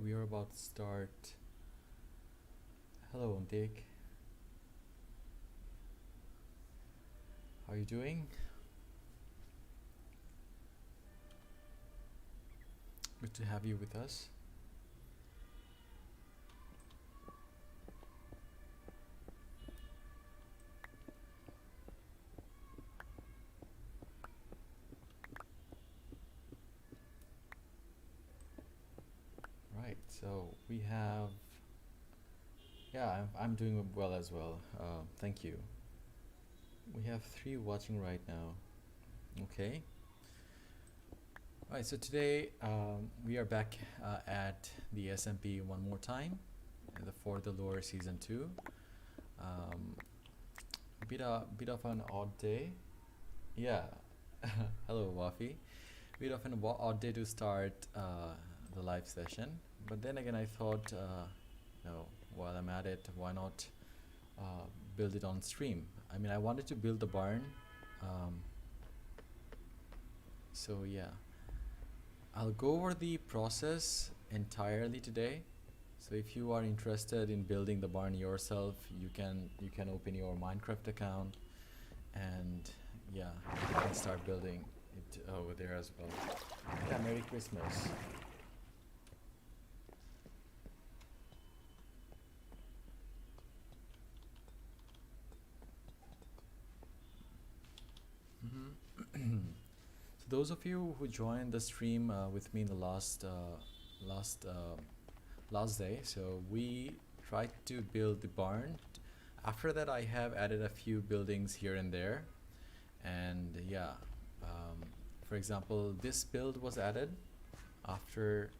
We are about to start. Hello, Dick. How are you doing? Good to have you with us. Right, so we have. Yeah, I'm doing well as well. Thank you. We have 3 watching right now. Okay. Alright, so today we are back at the SMP one more time, the 4thelore season 2. Bit of an odd day. Yeah. Hello, Wafi. Bit of an odd day to start the live session, but then again, I thought, while I'm at it, why not build it on stream? I mean, I wanted to build the barn, um, so yeah. I'll go over the process entirely today. So if you are interested in building the barn yourself, you can open your Minecraft account, and yeah, you can start building it over there as well. Yeah, Merry Christmas. So those of you who joined the stream with me in the last last day, so we tried to build the barn. After that, I have added a few buildings here and there, and yeah, for example, this build was added after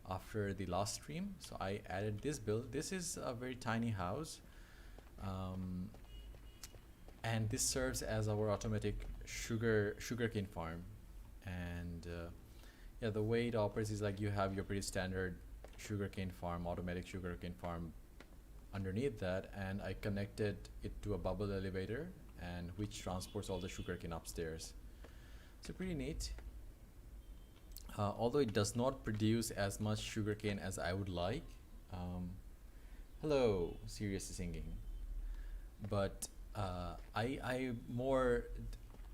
the last stream. So I added this build. This is a very tiny house, um, and this serves as our automatic sugarcane farm. And yeah, the way it operates is like you have your pretty standard sugarcane farm, automatic sugarcane farm underneath that, and I connected it to a bubble elevator, and which transports all the sugarcane upstairs. So pretty neat. Although it does not produce as much sugarcane as I would like. Hello, seriously singing. But I more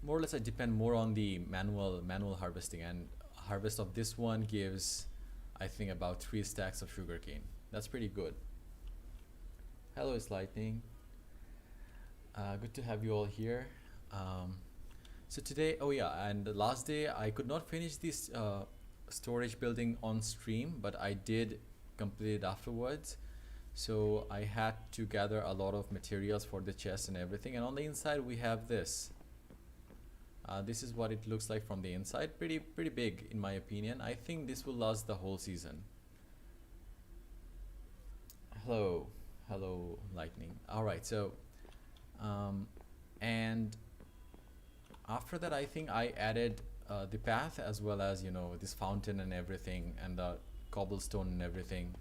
or less I depend more on the manual harvesting, and harvest of this one gives, I think, about 3 stacks of sugarcane. That's pretty good. Hello, it's Lightning. Good to have you all here. So today, oh yeah, and the last day I could not finish this storage building on stream, but I did complete it afterwards. So I had to gather a lot of materials for the chest and everything, and on the inside we have this. This is what it looks like from the inside. Pretty big in my opinion. I think this will last the whole season. Hello, Lightning. All right, so and after that, I think I added the path, as well as this fountain and everything, and the cobblestone and everything.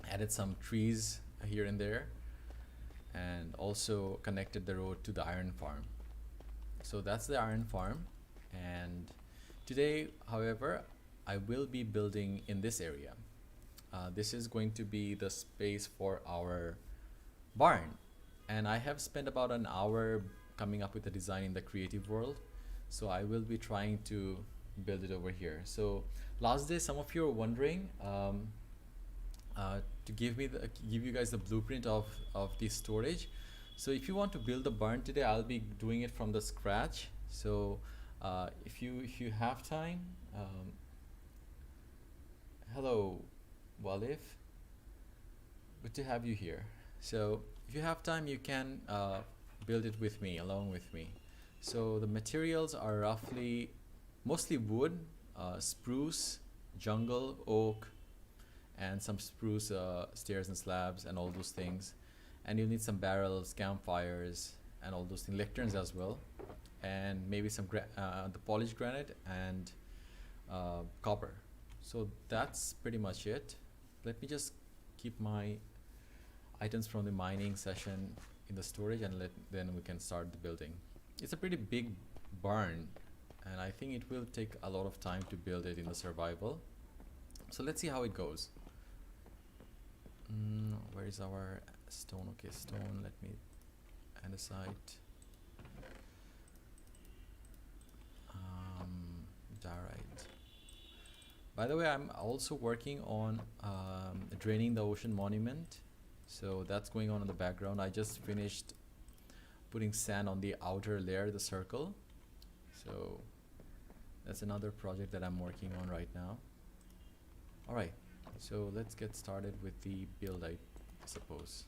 Added some trees here and there, and also connected the road to the iron farm. So that's the iron farm. And today, however, I will be building in this area. This is going to be the space for our barn, and I have spent about an hour coming up with the design in the creative world. So I will be trying to build it over here. So last day, some of you are wondering to give you guys the blueprint of the storage. So if you want to build the barn today, I'll be doing it from the scratch. So if you have time, hello, Walif. Good to have you here. So if you have time, you can build it with me, along with me. So the materials are roughly mostly wood, spruce, jungle, oak, and some spruce stairs and slabs and all those things. And you'll need some barrels, campfires, and all those things, lecterns as well, and maybe some the polished granite and copper. So that's pretty much it. Let me just keep my items from the mining session in the storage, and then we can start the building. It's a pretty big barn, and I think it will take a lot of time to build it in the survival. So let's see how it goes. Where is our stone? Okay, stone, let me andesite, diorite. By the way, I'm also working on draining the ocean monument, so that's going on in the background. I just finished putting sand on the outer layer, the circle, so that's another project that I'm working on right now. All right, so let's get started with the build, I suppose.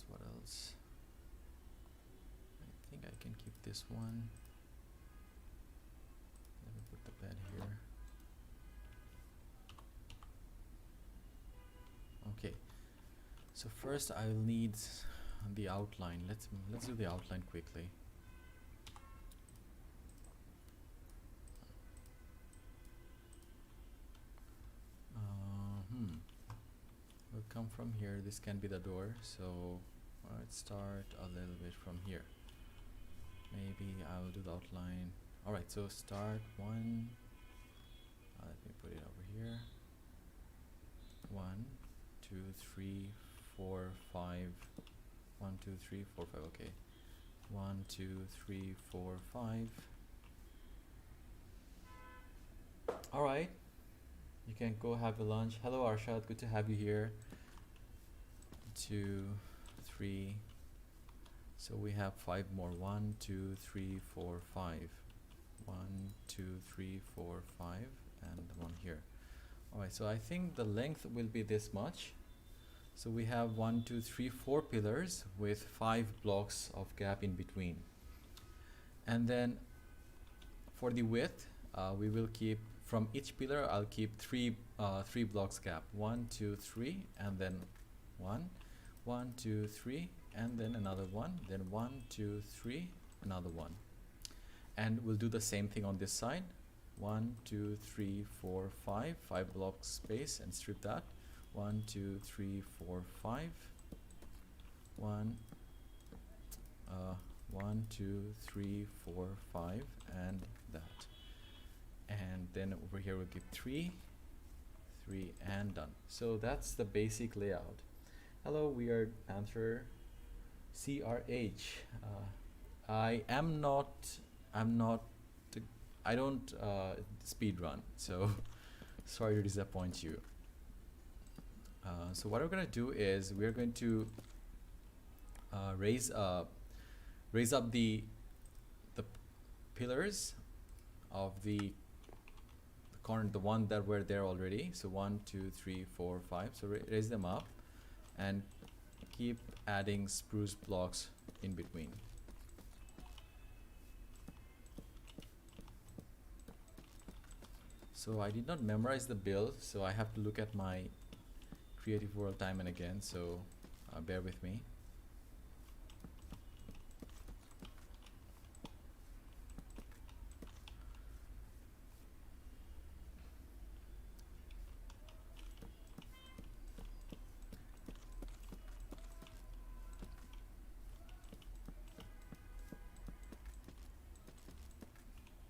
What else? I think I can keep this one. Let me put the bed here. Okay, so first I will need the outline. Let's do the outline quickly. We'll come from here. This can be the door, so let's start a little bit from here. Maybe I will do the outline. Alright, so start one. Let me put it over here. 1, 2, 3, 4, 5. 1, 2, 3, 4, 5. Okay. 1, 2, 3, 4, 5. Alright. You can go have your lunch. Hello Arshad, good to have you here. 2, 3. So we have 5 more. 1, 2, 3, 4, 5. 1, 2, 3, 4, 5, and one here. Alright, so I think the length will be this much. So we have 1, 2, 3, 4 pillars with 5 blocks of gap in between. And then for the width, we will keep from each pillar. I'll keep three blocks gap. 1, 2, 3, and then 1, 1, 2, 3, and then another one. Then 1, 2, 3, another one. And we'll do the same thing on this side. 1, 2, 3, 4, 5. 5 blocks space and strip that. 1, 2, 3, 4, 5. 1, 2, 3, 4, 5, and that. And then over here we'll give 3, 3, and done. So that's the basic layout. Hello, Weird Panther, CRH. I don't speed run, so sorry to disappoint you. So what we're gonna do is we're going to raise up the pillars of the corner, the one that were there already. So 1, 2, 3, 4, 5. So raise them up and keep adding spruce blocks in between. So I did not memorize the build, so I have to look at my creative world time and again, so bear with me.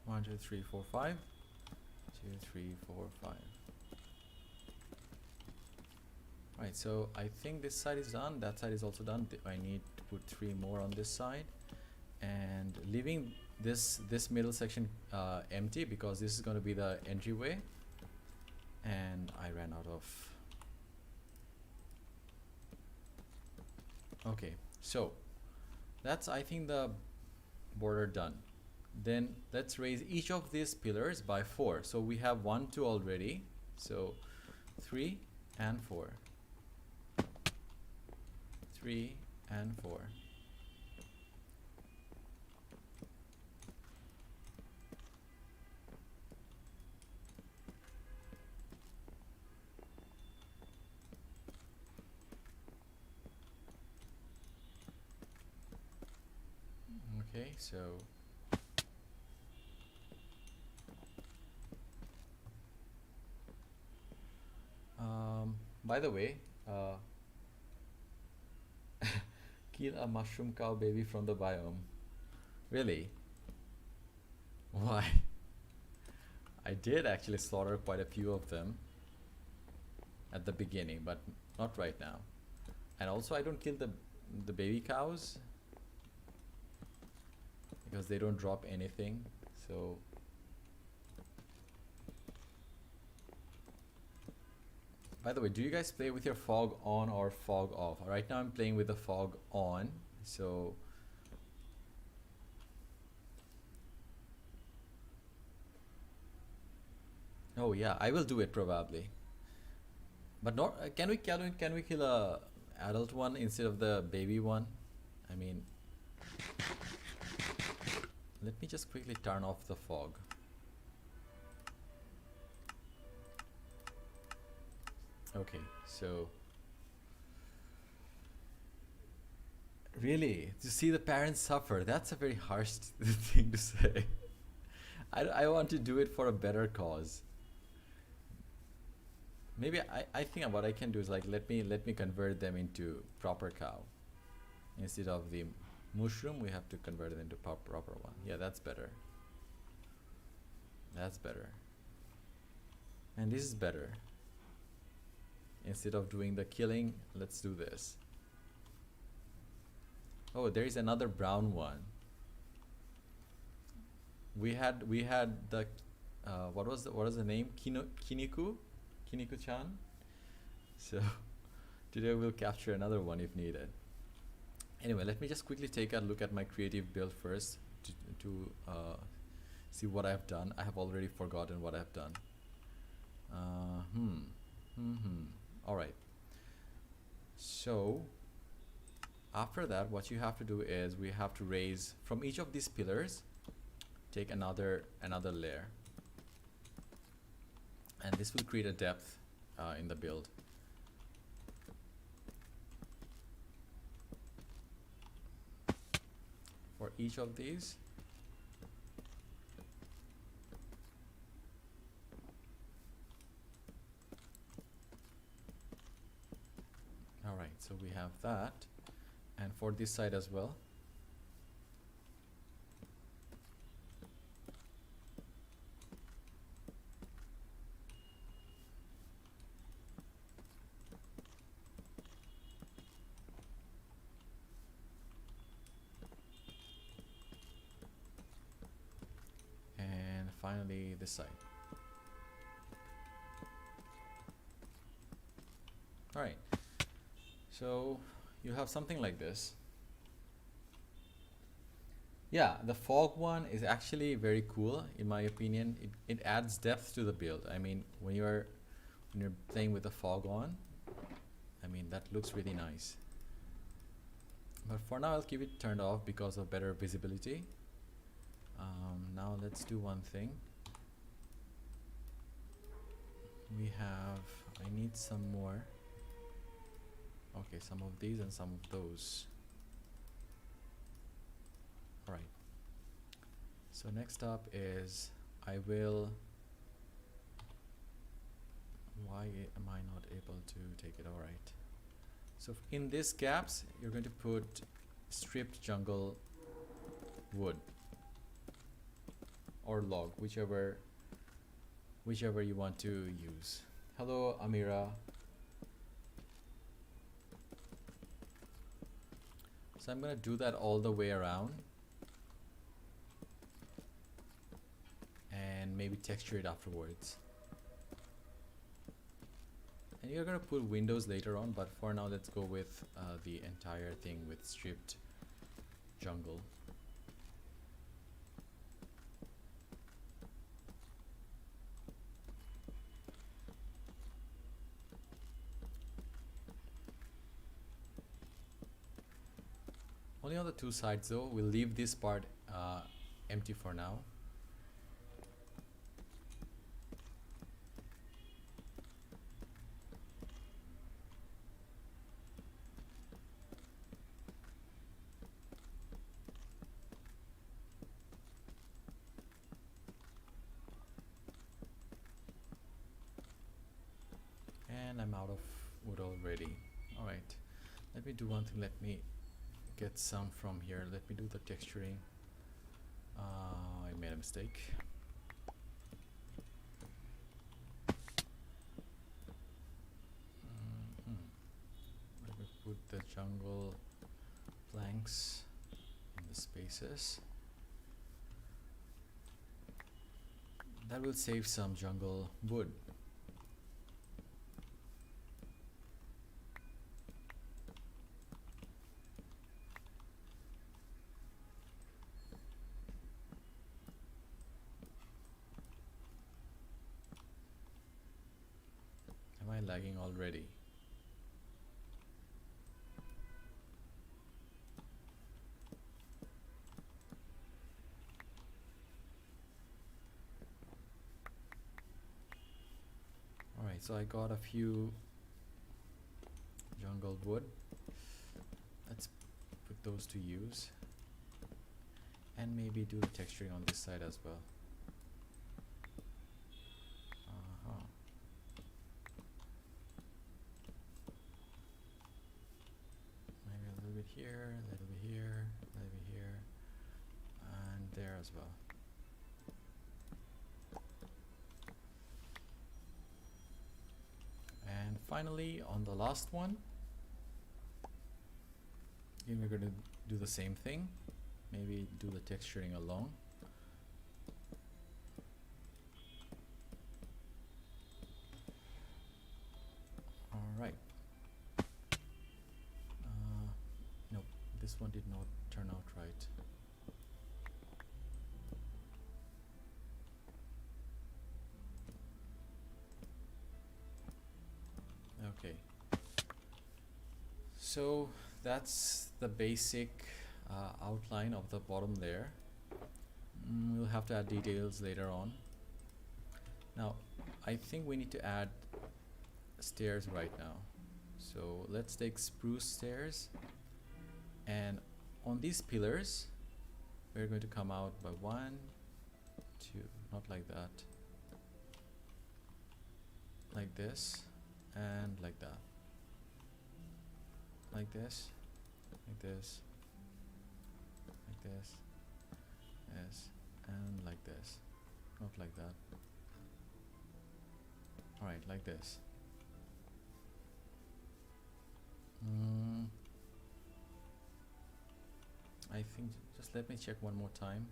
One, 2, 3, 4, 5. 2, 3, 4, 5. Right, so I think this side is done, that side is also done. I need to put 3 more on this side and leaving this middle section empty because this is going to be the entryway, and I ran out of. Okay, so that's, I think, the border done. Then let's raise each of these pillars by 4. So we have 1, 2 already, so 3 and 4. 3 and 4. Okay, so by the way, kill a mushroom cow baby from the biome. Really? Why? I did actually slaughter quite a few of them at the beginning, but not right now. And also I don't kill the baby cows because they don't drop anything. So by the way, do you guys play with your fog on or fog off? Right now I'm playing with the fog on. So oh yeah, I will do it probably. But not can we kill a adult one instead of the baby one? I mean, let me just quickly turn off the fog. Okay, so really, to see the parents suffer, that's a very harsh thing to say. I want to do it for a better cause. Maybe I think what I can do is like let me convert them into proper cow. Instead of the mushroom, we have to convert it into proper one. Yeah, that's better. That's better. And this is better. Instead of doing the killing, let's do this. Oh, there is another brown one. We had the what was the name? Kiniku-chan. So today we'll capture another one if needed. Anyway, let me just quickly take a look at my creative build first to see what I've done. I have already forgotten what I've done. All right. So after that, what you have to do is we have to raise from each of these pillars, take another layer, and this will create a depth in the build. For each of these, all right, so we have that, and for this side as well. Finally this side. All right, so you have something like this. Yeah, the fog one is actually very cool in my opinion. It adds depth to the build. I mean, when you're playing with the fog on, I mean that looks really nice. But for now I'll keep it turned off because of better visibility. Now let's do one thing. I need some more. Okay, some of these and some of those. All right. So next up is why am I not able to take it? All right. So in these gaps, you're going to put stripped jungle wood or log, whichever you want to use. Hello, Amira. So I'm going to do that all the way around and maybe texture it afterwards. And you're going to put windows later on, but for now let's go with the entire thing with stripped jungle. Only on the two sides though. We'll leave this part empty for now. and I'm out of wood already. Alright, let me do one thing. Let me get some from here. Let me do the texturing. I made a mistake. Let me put the jungle planks in the spaces. That will save some jungle wood. Am I lagging already? Alright, so I got a few jungle wood. Let's put those to use. And maybe do the texturing on this side as well. Maybe a little bit here, a little bit here, a little bit here, and there as well. And finally, on the last one, again, we're going to do the same thing. Maybe do the texturing along. Alright. Nope, this one did not turn out right. Okay. So that's the basic outline of the bottom layer. We'll have to add details later on. Now, I think we need to add stairs right now. So let's take spruce stairs, and on these pillars, we're going to come out by 1, 2, not like that, like this, and like that, like this, like this, like this, yes, and like this, not like that. Alright, like this. I think just let me check one more time.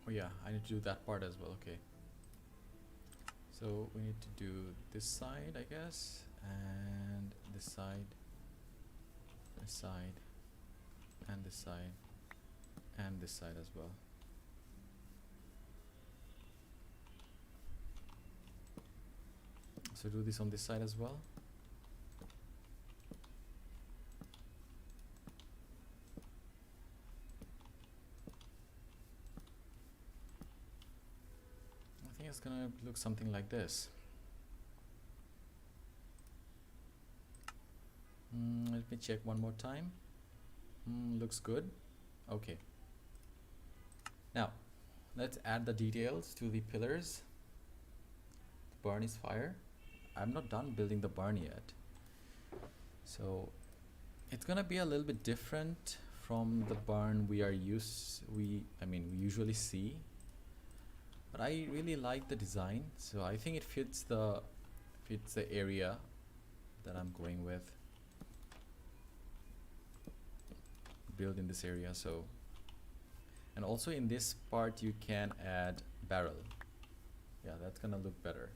Oh yeah, I need to do that part as well. Okay. So we need to do this side, I guess, and this side, this side, and this side, and this side as well. So do this on this side as well. I think it's gonna look something like this. Let me check one more time. Looks good. Okay. Now, let's add the details to the pillars. The barn is fire. I'm not done building the barn yet. So it's gonna be a little bit different from the barn we usually see. But I really like the design, so I think it fits the area that I'm going with. Build in this area, so, and also in this part you can add barrel. Yeah, that's gonna look better.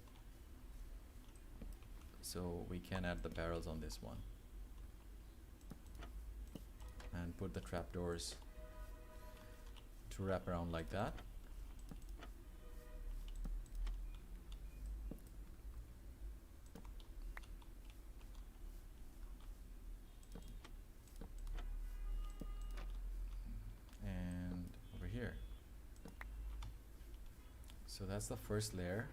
So we can add the barrels on this one and put the trapdoors to wrap around like that. And over here. So that's the first layer,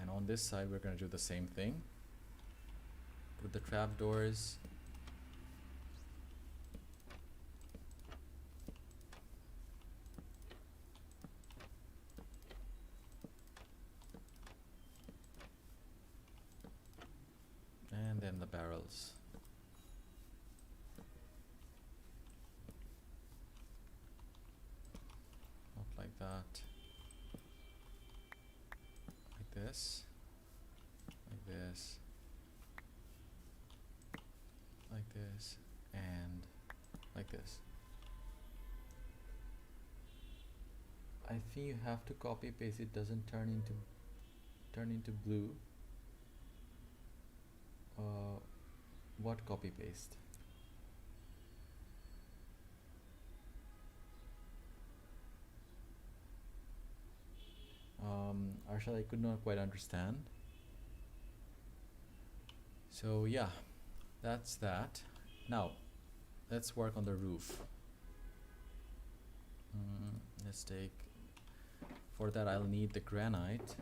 and on this side we're going to do the same thing. Put the trapdoors. else. Not like that. Like this. Like this. Like this. And like this. I think you have to copy paste it, doesn't turn into blue. What copy paste? Arshad, I could not quite understand. So yeah, that's that. Now let's work on the roof. Let's take, for that I'll need the granite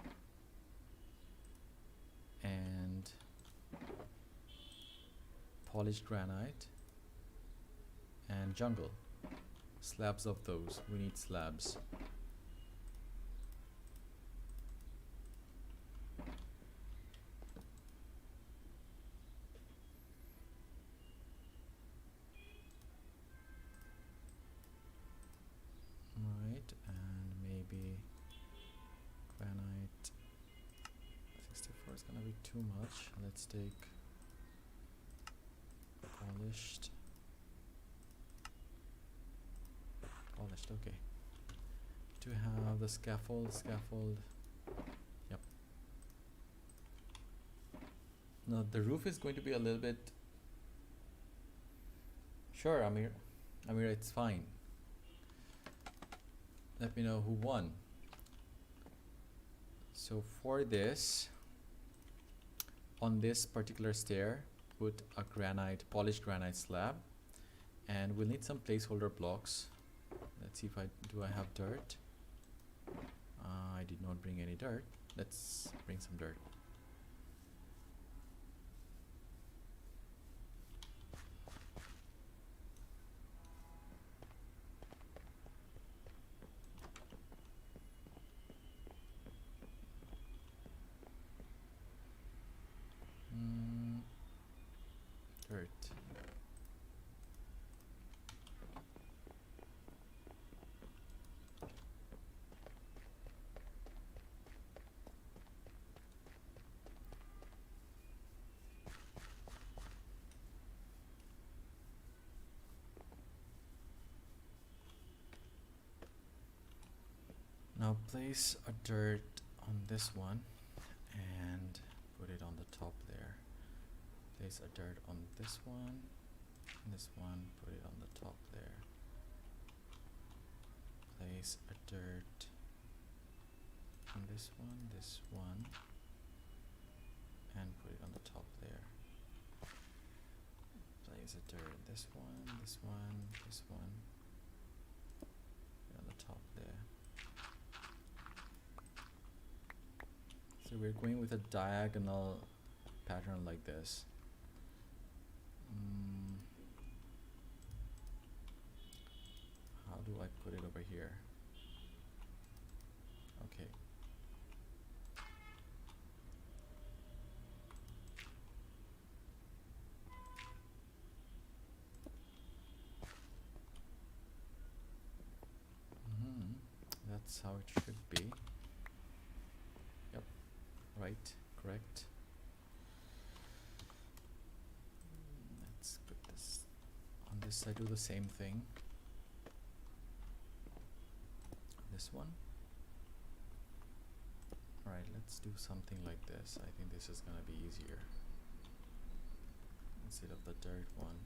and polished granite and jungle. Slabs of those, we need slabs. Right, and maybe granite 64 is gonna be too much. Let's take polished, okay. To have the scaffold, yep. Now the roof is going to be a little bit, sure, Amir, it's fine. Let me know who won. So for this, on this particular stair, put a polished granite slab, and we'll need some placeholder blocks. Let's see if I have dirt. I did not bring any dirt. Let's bring some dirt. Dirt. Now place a dirt on this one and put it on the top there. Place a dirt on this one, put it on the top there. Place a dirt on this one, and put it on the top there. Place a dirt in this one, put it on the top there. So we're going with a diagonal pattern like this. How do I put it over here? Okay. That's how it should be. Yep. Right. Correct. Let's put this on this side. Do the same thing. This one. Alright, let's do something like this. I think this is gonna be easier instead of the dirt one.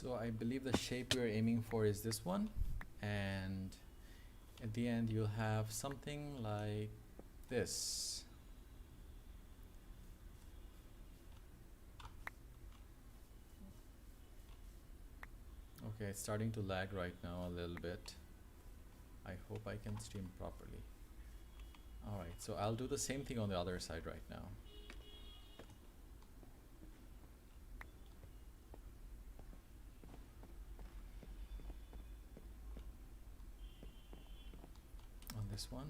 So I believe the shape we're aiming for is this one, and at the end you'll have something like this. Okay, it's starting to lag right now a little bit. I hope I can stream properly. Alright, so I'll do the same thing on the other side right now. On this one.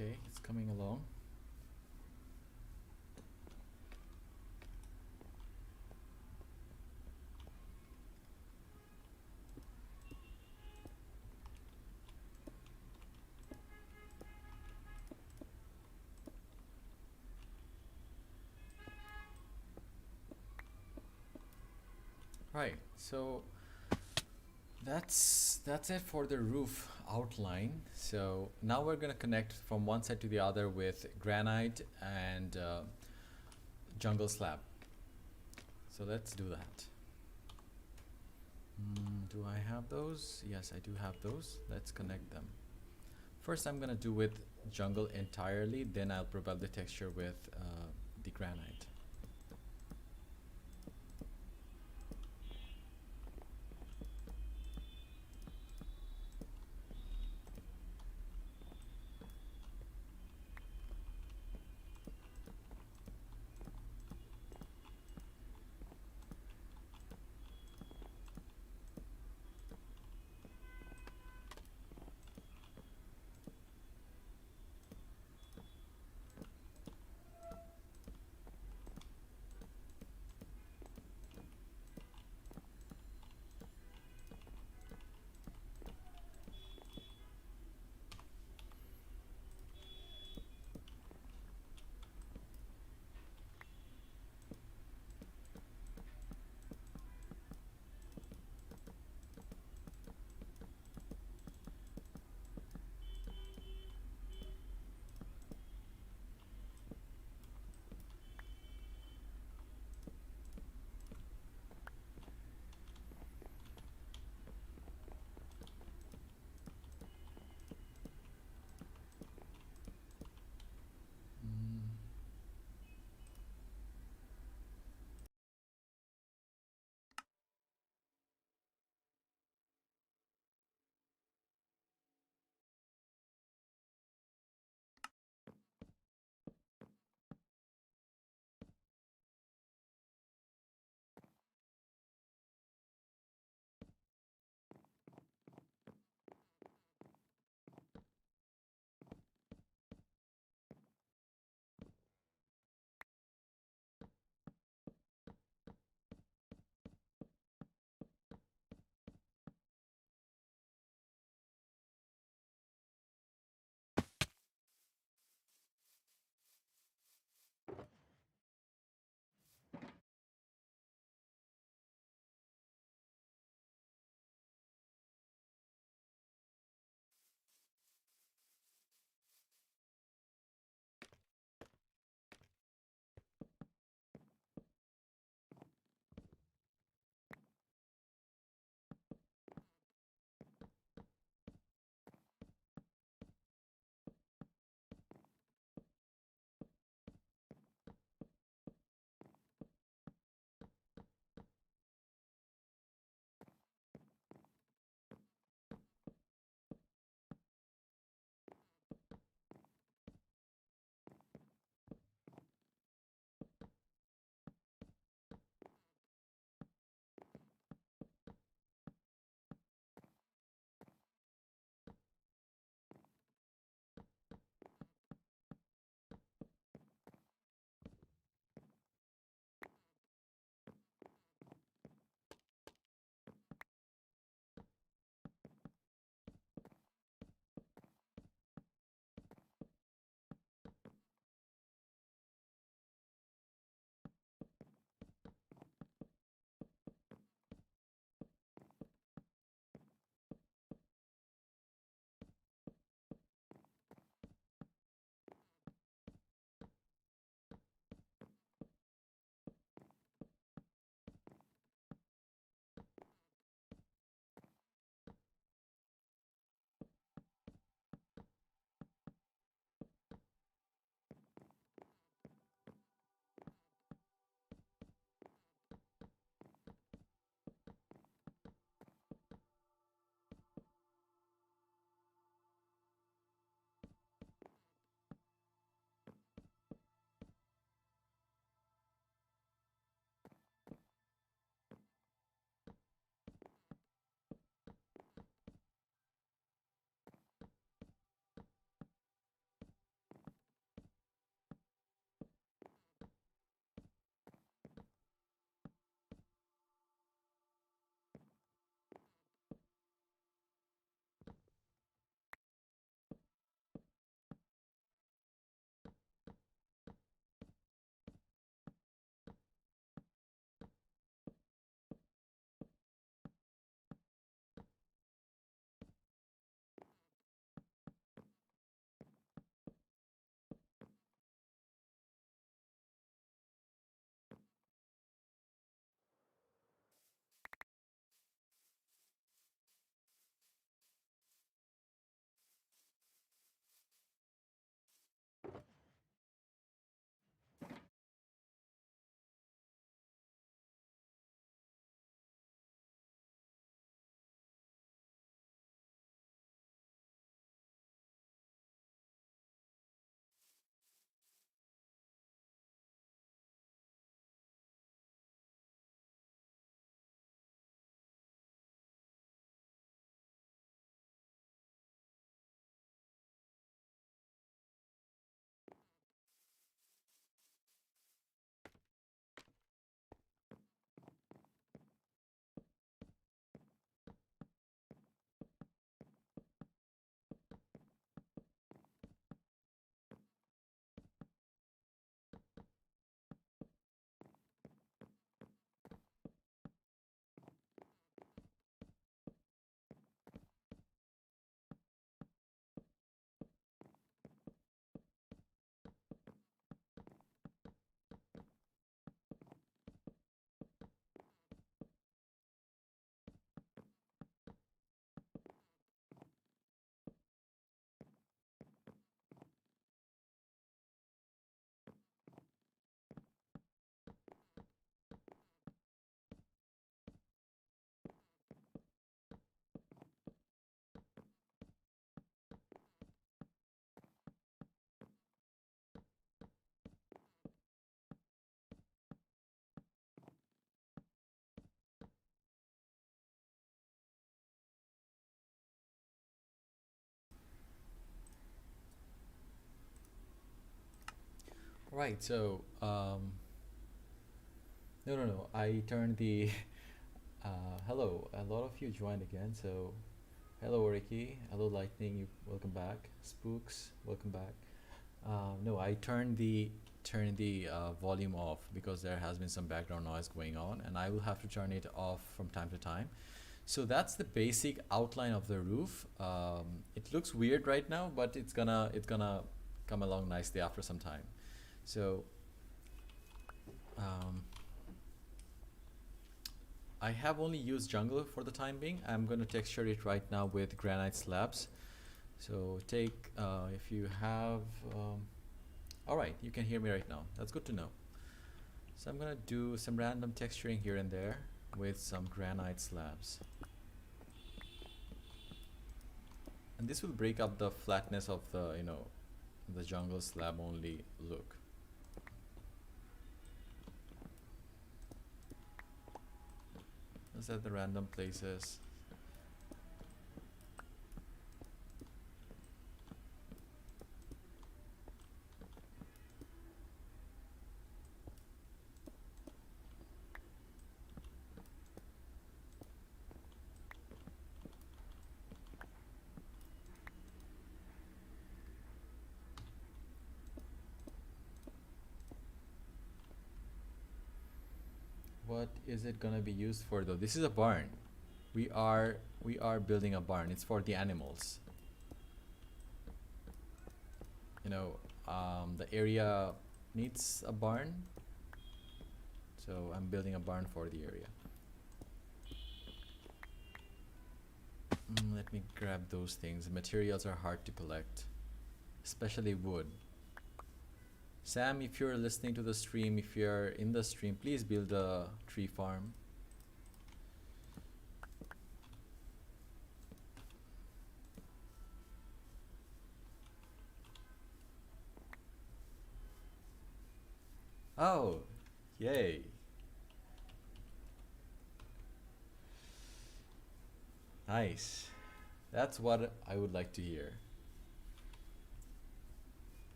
Okay, it's coming along. Right, so that's it for the roof outline. So now we're gonna connect from one side to the other with granite and jungle slab. So let's do that. Do I have those? Yes, I do have those. Let's connect them. First I'm gonna do with jungle entirely, then I'll provide the texture with the granite. Right, so no, no, no. I turned the hello. A lot of you joined again. So hello, Ricky. Hello, Lightning. You welcome back. Spooks, welcome back. No, I turned the volume off because there has been some background noise going on, and I will have to turn it off from time to time. So that's the basic outline of the roof. It looks weird right now, but it's gonna come along nicely after some time. So um, I have only used jungle for the time being. I'm going to texture it right now with granite slabs. So take, if you have, all right, you can hear me right now. That's good to know. So I'm going to do some random texturing here and there with some granite slabs. And this will break up the flatness of the, the jungle slab only look. Let's add the random places. What is it gonna be used for though? This is a barn. We are building a barn. It's for the animals. The area needs a barn, so I'm building a barn for the area. Let me grab those things. Materials are hard to collect, especially wood. Sam, if you're listening to the stream, if you're in the stream, please build a tree farm. Oh, yay. Nice. That's what I would like to hear.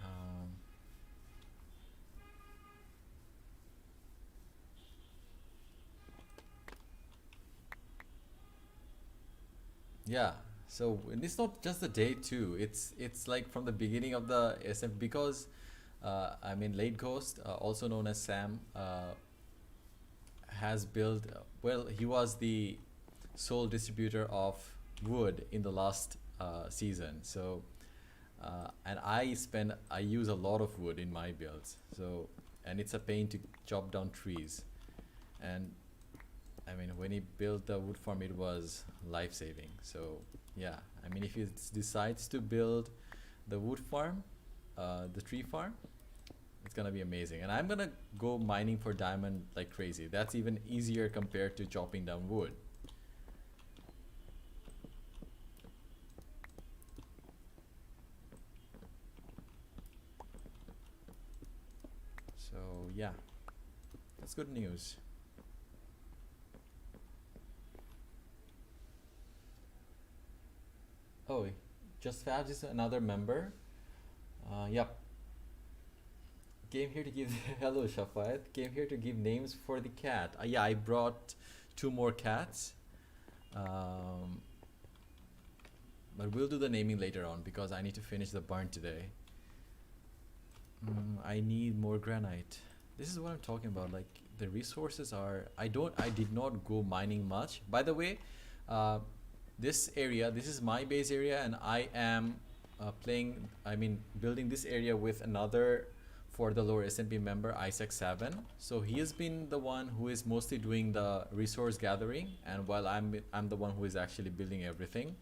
Um, yeah. So and it's not just the day two. It's like from the beginning of the SM because I mean Late Ghost, also known as Sam, has built. Well, he was the sole distributor of wood in the last season. So and I use a lot of wood in my builds. So and it's a pain to chop down trees. And I mean when he built the wood farm, it was life saving. So yeah, I mean if he decides to build the wood farm, the tree farm, it's gonna be amazing. And I'm gonna go mining for diamond like crazy. That's even easier compared to chopping down wood. So yeah, that's good news. Oh, just Fabs is another member. Yep. Came here to give hello Shafat. Came here to give names for the cat. Yeah, I brought two more cats. Um, but we'll do the naming later on because I need to finish the barn today. I need more granite. This is what I'm talking about. Like the resources are. I did not go mining much. By the way, uh, this area. This is my base area, and I am building this area with another for the lower SMP member, Isaac 7. So he has been the one who is mostly doing the resource gathering, and while I'm the one who is actually building everything.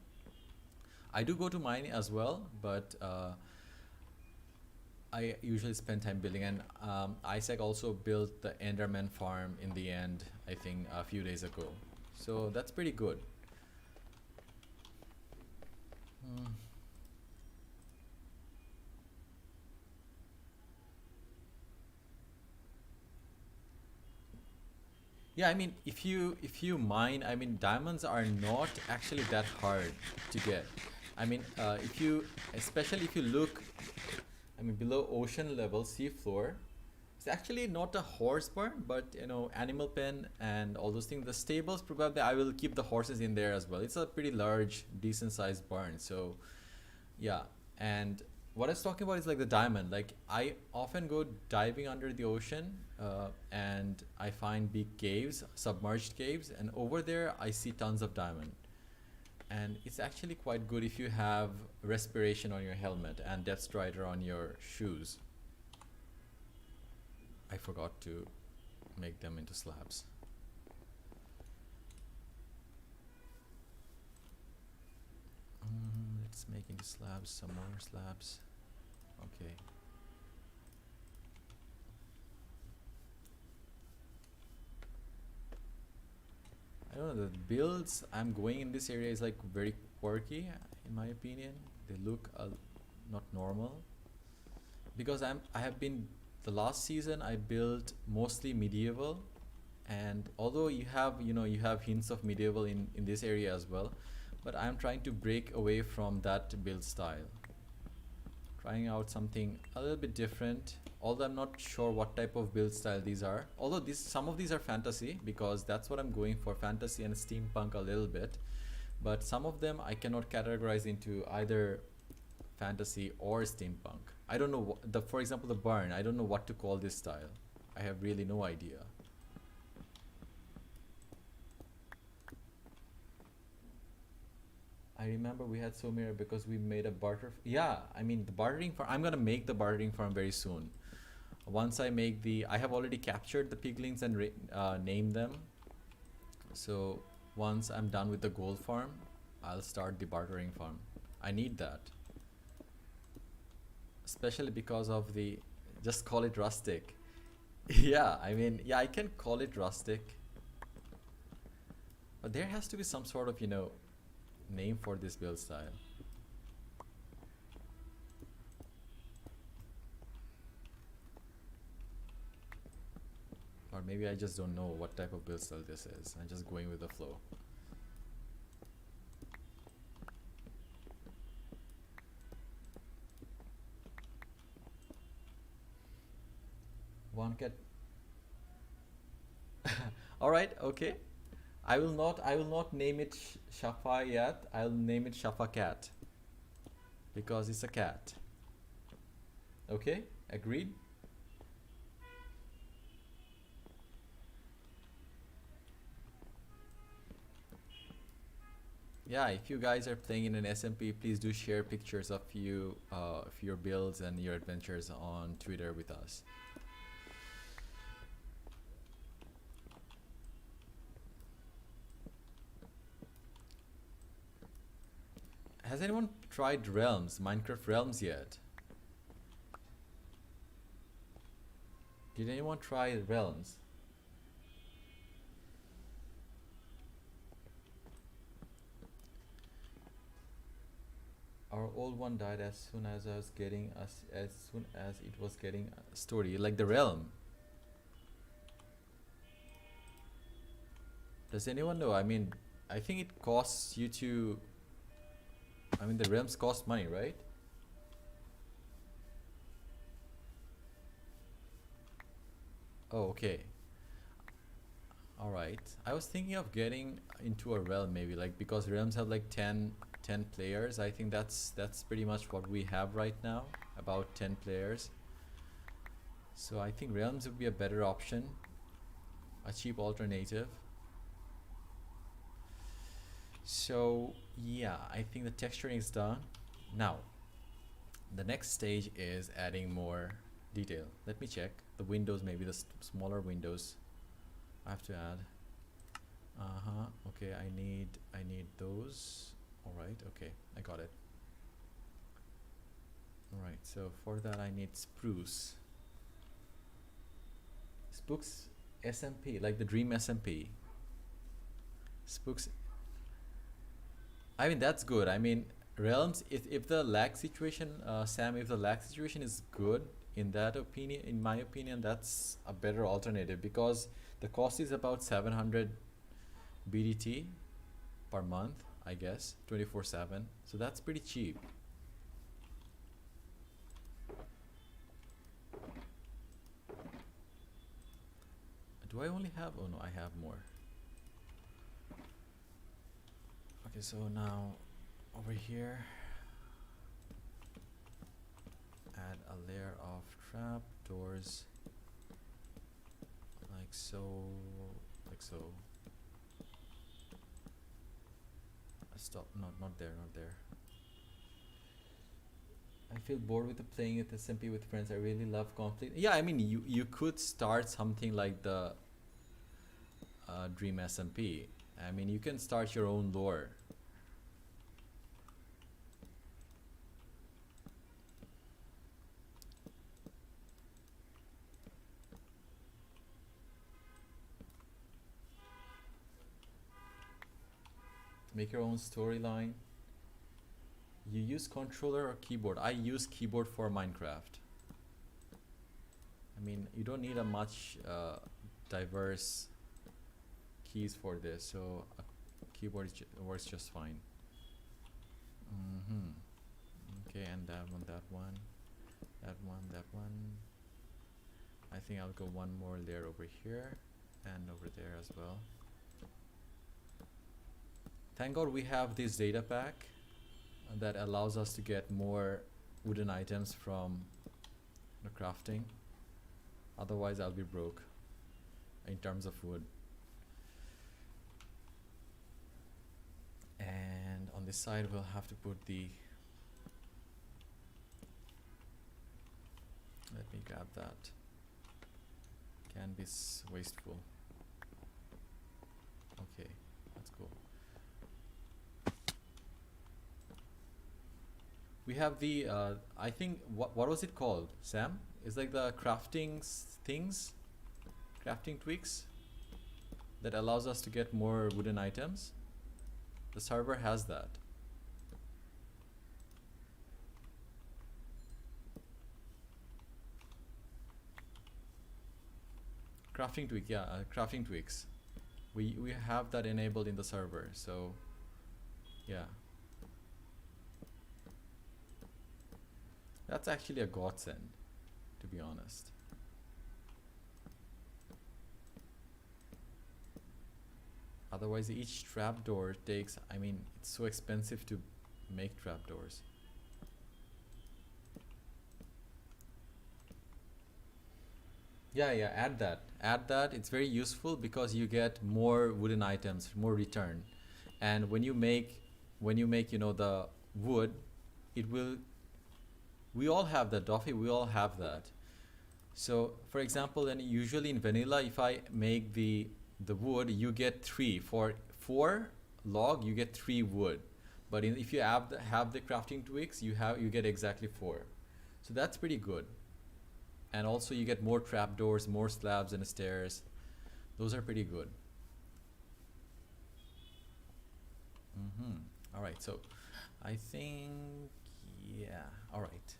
I do go to mining as well, but I usually spend time building. And Isaac also built the Enderman farm in the end, I think a few days ago. So that's pretty good. Mm. Yeah, I mean, if you mine, I mean, diamonds are not actually that hard to get. I mean, if you, especially if you look, I I mean below ocean level, sea floor. It's actually not a horse barn, but you know, animal pen and all those things. The stables, probably I will keep the horses in there as well. It's a pretty large, decent sized barn. So yeah. And what I was talking about is like the diamond. Like I often go diving under the ocean, and I find big caves, submerged caves, and over there I see tons of diamond. And it's actually quite good if you have respiration on your helmet and depth strider on your shoes. I forgot to make them into slabs. Let's make into slabs, some more slabs. Okay. I don't know, the builds I'm going in this area is like very quirky in my opinion. They look not normal because I have been, the last season I built mostly medieval, and although you have, you know, you have hints of medieval in this area as well, but I'm trying to break away from that build style, trying out something a little bit different, although I'm not sure what type of build style these are, although some of these are fantasy because that's what I'm going for, fantasy and steampunk a little bit, but some of them I cannot categorize into either fantasy or steampunk. I don't know for example the barn, I don't know what to call this style. I have really no idea. I remember we had so many because we made a barter. Yeah, I mean the bartering farm. I'm gonna make the bartering farm very soon. Once I make I have already captured the piglins and named them. So once I'm done with the gold farm, I'll start the bartering farm. I need that, especially because of the. Just call it rustic. Yeah, I mean, yeah, I can call it rustic, but there has to be some sort of, you know, name for this build style. Or maybe I just don't know what type of build style this is. I'm just going with the flow. One cat. All right, okay. I will not name it Shafa yet. I'll name it Shafa cat because it's a cat. Okay, agreed. Yeah, if you guys are playing in an SMP, please do share pictures of your builds and your adventures on Twitter with us. Has anyone tried Realms, Minecraft Realms yet? Did anyone try Realms? Our old one died as soon as I was getting as soon as it was getting a story, like the Realm. Does anyone know? I mean, I think it costs you to. I mean, the realms cost money, right? Oh, okay. All right. I was thinking of getting into a realm maybe, like because realms have like 10 players. I think that's pretty much what we have right now, about 10 players. So I think realms would be a better option, a cheap alternative. So yeah, I think the texturing is done. Now, the next stage is adding more detail. Let me check the windows, maybe the smaller windows I have to add. Okay, I need those. All right, okay, I got it. All right, so for that I need spruce. Spooks SMP, like the Dream SMP. Spooks. I mean, that's good. I mean, realms, if the lag situation, Sam, if the lag situation is good, in my opinion, that's a better alternative because the cost is about 700 BDT per month, I guess, 24/7. So that's pretty cheap. Do I only have, oh no, I have more. Okay, so now over here, add a layer of trap doors, like so, like so. Stop, not there, not there. I feel bored with playing with SMP with friends. I really love conflict. Yeah, I mean, you could start something like the Dream SMP. I mean, you can start your own lore. Make your own storyline. You use controller or keyboard? I use keyboard for Minecraft. I mean, you don't need a much diverse keys for this, so a keyboard works just fine. Okay, and that one, that one, that one, that one. I think I'll go one more layer over here and over there as well. Thank God we have this data pack that allows us to get more wooden items from the crafting. Otherwise I'll be broke in terms of wood. And on this side we'll have to put the, let me grab that, can be wasteful. Okay, that's cool. We have the I think what was it called, Sam? It's like the crafting things, crafting tweaks that allows us to get more wooden items. The server has that. Crafting tweak, yeah, crafting tweaks. We have that enabled in the server, so yeah. That's actually a godsend, to be honest. Otherwise each trapdoor takes, I mean, it's so expensive to make trapdoors. Yeah, add that. It's very useful because you get more wooden items, more return. And when you make you know, the wood, it will, we all have that, Doffy, we all have that. So for example, then usually in vanilla, if I make the wood, you get 3. For 4 log, you get 3 wood. But if you have the crafting tweaks, you get exactly 4. So that's pretty good. And also you get more trapdoors, more slabs and stairs. Those are pretty good. All right, so I think, yeah, all right.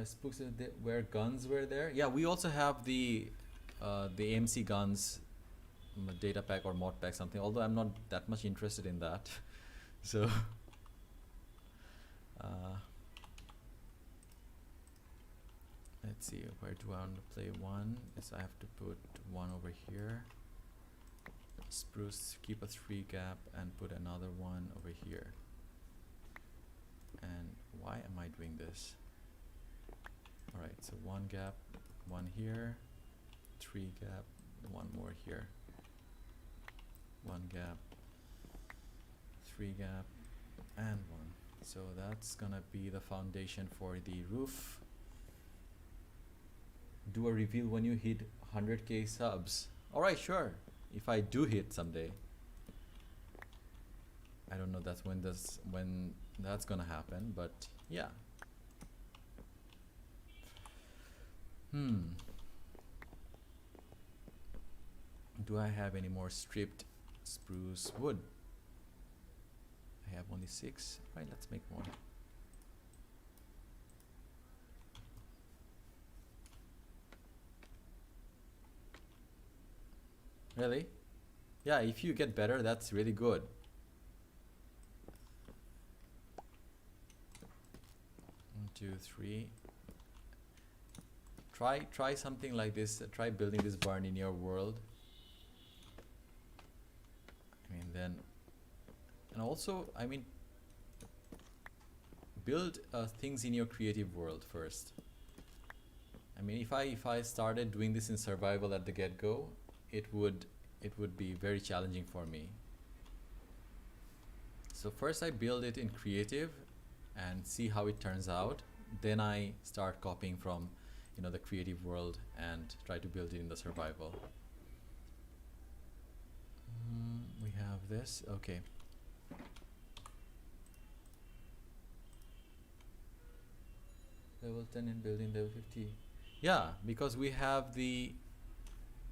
Spooks where guns were there. Yeah, we also have the AMC guns data pack or mod pack, something, although I'm not that much interested in that. So let's see, where do I want to play one? Is I have to put one over here. Spruce, keep a 3 gap and put another one over here. And why am I doing this? Alright, so 1 gap, 1 here, 3 gap, 1 more here. 1 gap, 3 gap, and 1. So that's gonna be the foundation for the roof. Do a reveal when you hit 100k subs. Alright, sure. If I do hit someday. I don't know when that's gonna happen, but yeah. Do I have any more stripped spruce wood? I have only 6. Right, let's make more. Really? Yeah, if you get better, that's really good. 1, 2, 3. try something like this. Try building this barn in your world. I mean, then, and also, I mean, build things in your creative world first. I mean, if I started doing this in survival at the get-go, it would be very challenging for me. So first I build it in creative and see how it turns out. Then I start copying from, you know, the creative world and try to build it in the survival. We have this, okay. Level 10 and building level 50. Yeah, because we have the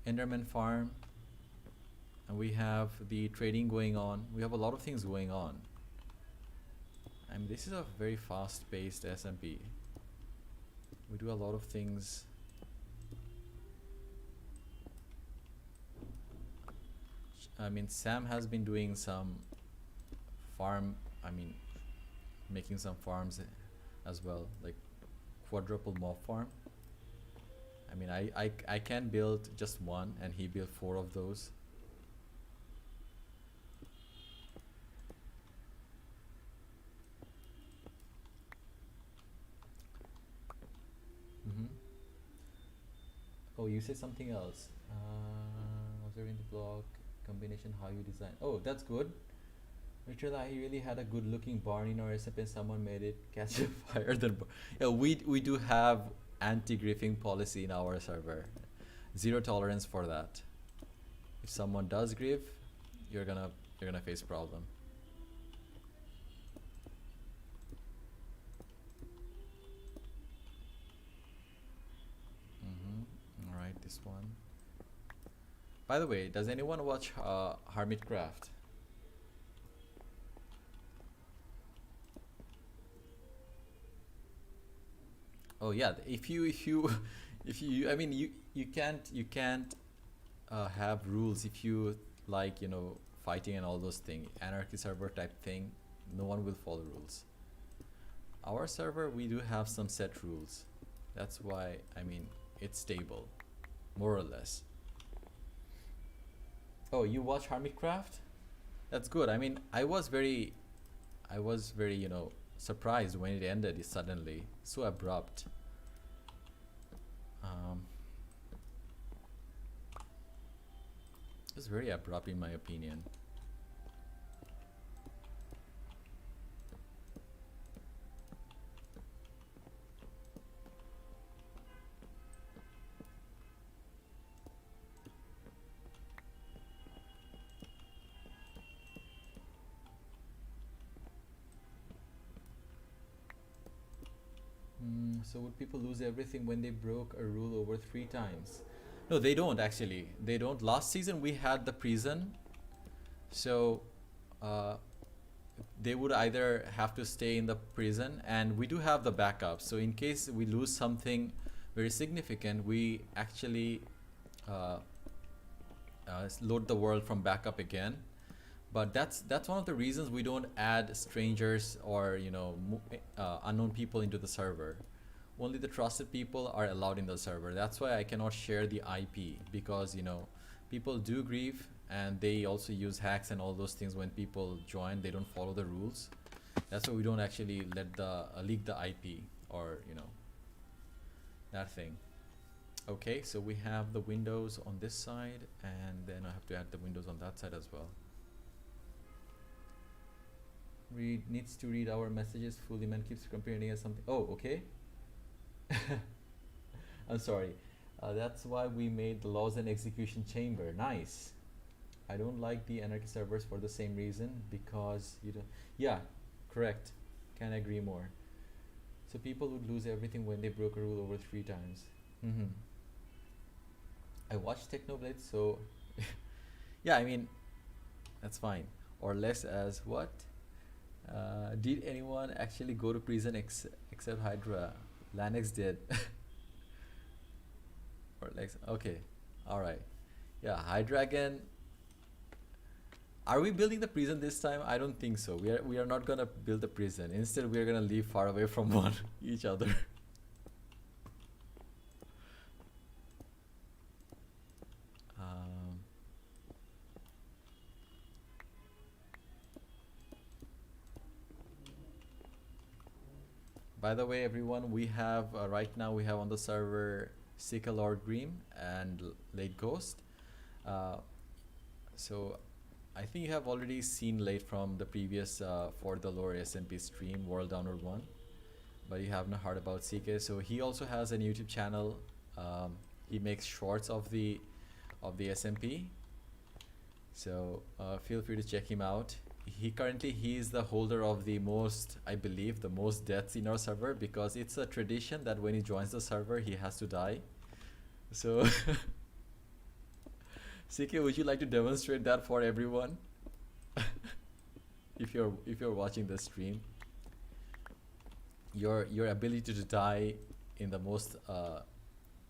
Enderman farm and we have the trading going on. We have a lot of things going on. I mean, this is a very fast-paced SMP. We do a lot of things. I mean, Sam has been doing some making some farms as well, like quadruple mob farm. I mean, I can build just one and he built 4 of those. Oh, you said something else. Observing the block combination, how you design. Oh, that's good. Literally, I really had a good looking barn in our SMP and someone made it catch a fire. Yeah, we do have anti-griefing policy in our server. 0 tolerance for that. If someone does grief, you're gonna face problem. Alright, this one. By the way, does anyone watch Hermitcraft? Oh yeah, if you I mean, you can't have rules if you like, you know, fighting and all those things, anarchy server type thing. No one will follow rules. Our server, we do have some set rules. That's why, I mean, it's stable, more or less. Oh, you watch Hermitcraft? That's good. I mean, I was very, you know, surprised when it ended suddenly, so abrupt. It's very abrupt in my opinion. So would people lose everything when they broke a rule over 3 times? No, they don't actually. They don't. Last season we had the prison, so they would either have to stay in the prison, and we do have the backup. So in case we lose something very significant, we actually load the world from backup again. But that's one of the reasons we don't add strangers or, you know, unknown people into the server. Only the trusted people are allowed in the server. That's why I cannot share the IP, because, you know, people do grieve and they also use hacks and all those things. When people join, they don't follow the rules. That's why we don't actually let the leak the IP, or, you know, that thing. Okay, so we have the windows on this side, and then I have to add the windows on that side as well. Needs to read our messages fully. Man keeps comparing us something. Oh, okay. I'm sorry. That's why we made the laws and execution chamber. Nice. I don't like the anarchy servers for the same reason, because you don't. Yeah, correct. Can't agree more. So people would lose everything when they broke a rule over 3 times. I watched Technoblade, so yeah, I mean, that's fine. Or less as what? Did anyone actually go to prison except Hydra? Lanix did. Or Lex. Okay, all right. Yeah, Hydragon. Are we building the prison this time? I don't think so. We are not gonna build the prison. Instead, we are gonna live far away from each other. By the way, everyone, we have right now we have on the server Sika Lord Green and Late Ghost. Uh, so I think you have already seen Late from the previous For the Lore SMP stream, World Downward 1, but you haven't heard about CK. So he also has a YouTube channel. He makes shorts of the SMP. So feel free to check him out. He is the holder of the most, I believe, the most deaths in our server, because it's a tradition that when he joins the server, he has to die. So CK, would you like to demonstrate that for everyone? if you're watching the stream, your ability to die in the most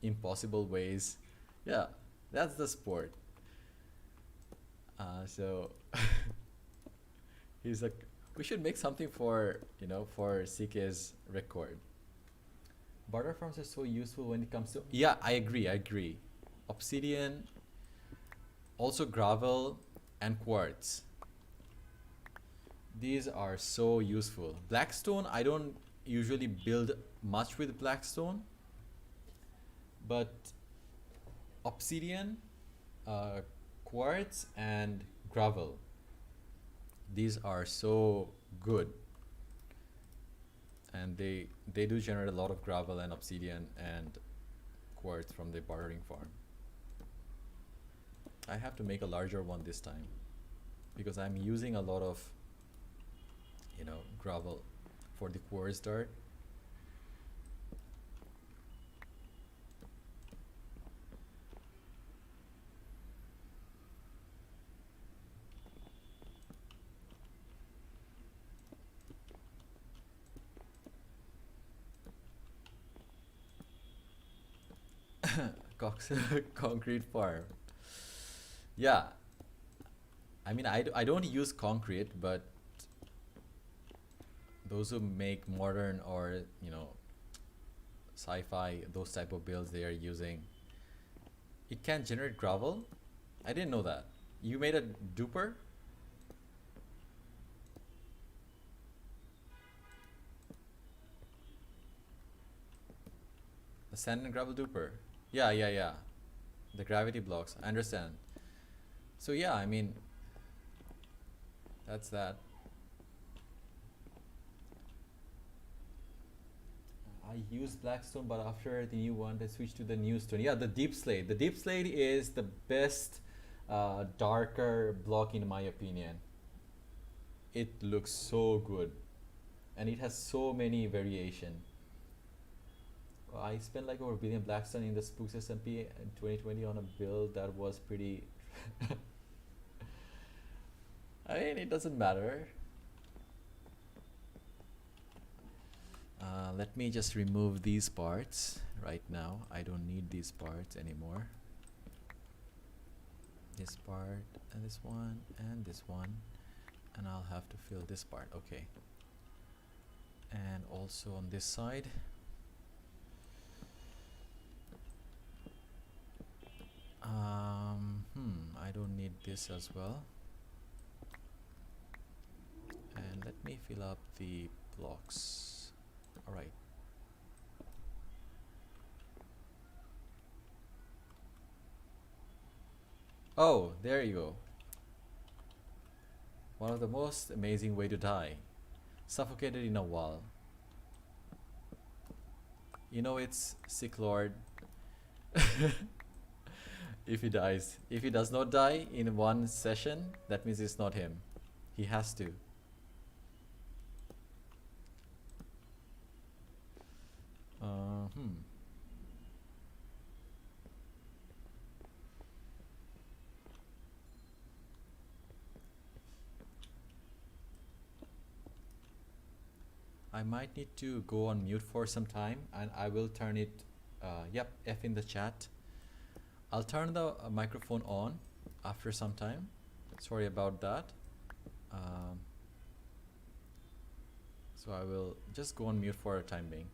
impossible ways. Yeah, that's the sport. So he's like, we should make something for, you know, for CK's record. Barter farms are so useful when it comes to, yeah, I agree. Obsidian, also gravel and quartz. These are so useful. Blackstone, I don't usually build much with Blackstone, but obsidian, quartz and gravel, these are so good, and they do generate a lot of gravel and obsidian and quartz from the bartering farm. I have to make a larger one this time because I'm using a lot of, you know, gravel for the quartz dart. Concrete farm. Yeah, I mean, I don't use concrete, but those who make modern or, you know, sci-fi, those type of builds, they are using, it can generate gravel. I didn't know that. You made a duper? A sand and gravel duper. Yeah. The gravity blocks. I understand. So yeah, I mean, that's that. I use Blackstone, but after the new one, they switched to the new stone. Yeah, the Deep Slate. The Deep Slate is the best darker block in my opinion. It looks so good, and it has so many variation. I spent like over a billion Blackstone in the Spooks SMP in 2020 on a build that was pretty. I mean, it doesn't matter. Let me just remove these parts right now. I don't need these parts anymore. This part and this one and this one, and I'll have to fill this part. Okay. And also on this side. I don't need this as well. And let me fill up the blocks. All right. Oh, there you go. One of the most amazing way to die. Suffocated in a wall. You know it's Sick Lord. If he dies. If he does not die in one session, that means it's not him. He has to. I might need to go on mute for some time, and I will turn it, yep, F in the chat. I'll turn the microphone on after some time. Sorry about that. So I will just go on mute for a time being.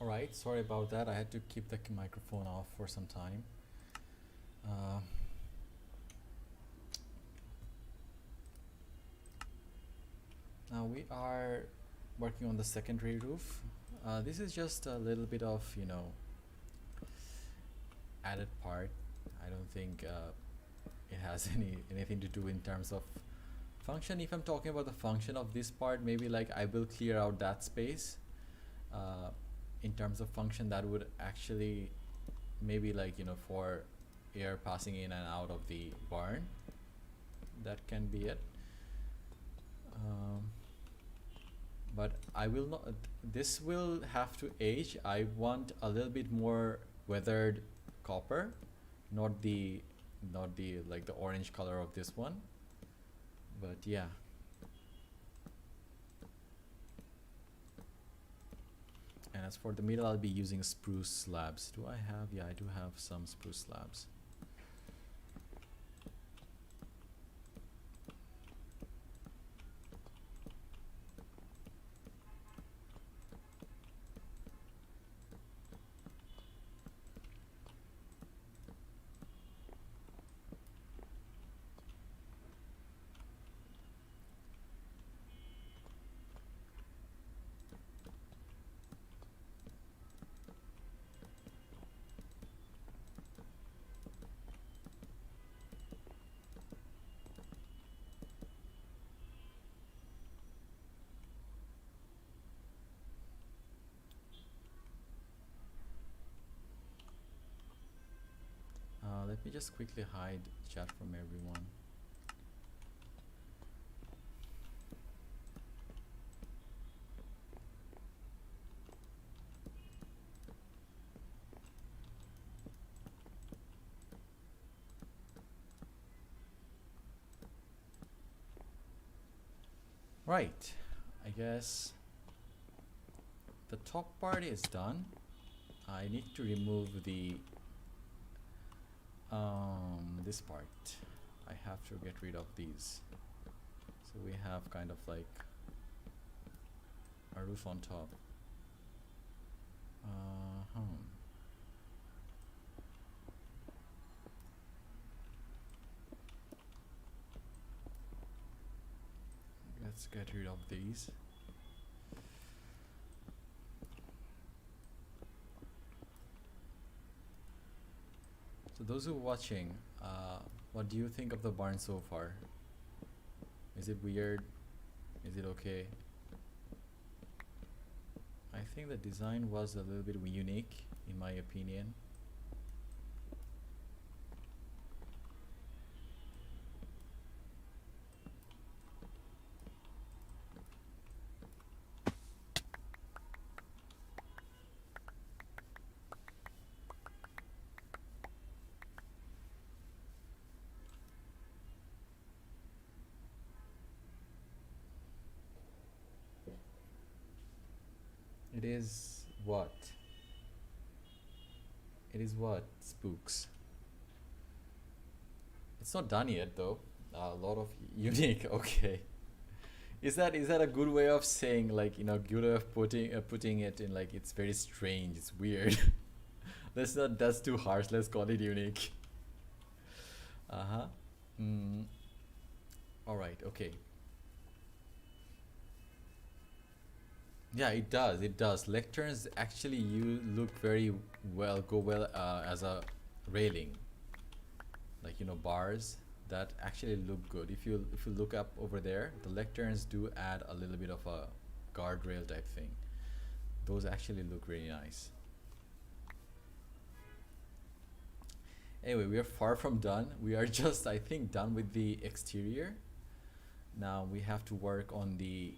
Alright, sorry about that. I had to keep the microphone off for some time. Now we are working on the secondary roof. This is just a little bit of, added part. I don't think it has anything to do in terms of function. If I'm talking about the function of this part, maybe like I will clear out that space. In terms of function, that would actually maybe like for air passing in and out of the barn. That can be it. But I will not, this will have to age. I want a little bit more weathered copper, not the like the orange color of this one, but yeah. And as for the middle, I'll be using spruce slabs. Do I have? Yeah, I do have some spruce slabs. Let me just quickly hide chat from everyone. Right, I guess the top part is done. I need to remove the this part. I have to get rid of these. So we have kind of like a roof on top. Let's get rid of these. So those who are watching, what do you think of the barn so far? Is it weird? Is it okay? I think the design was a little bit unique, in my opinion. It is what? It is what? Spooks. It's not done yet though. A lot of unique. Okay. Is that a good way of saying, like, good way of putting it in, like, it's very strange, it's weird. That's too harsh. Let's call it unique. All right. Okay. Yeah, it does. It does. Lecterns actually look very well, go well as a railing. Like, bars that actually look good. If you look up over there, the lecterns do add a little bit of a guardrail type thing. Those actually look really nice. Anyway, we are far from done. We are just, I think, done with the exterior. Now we have to work on the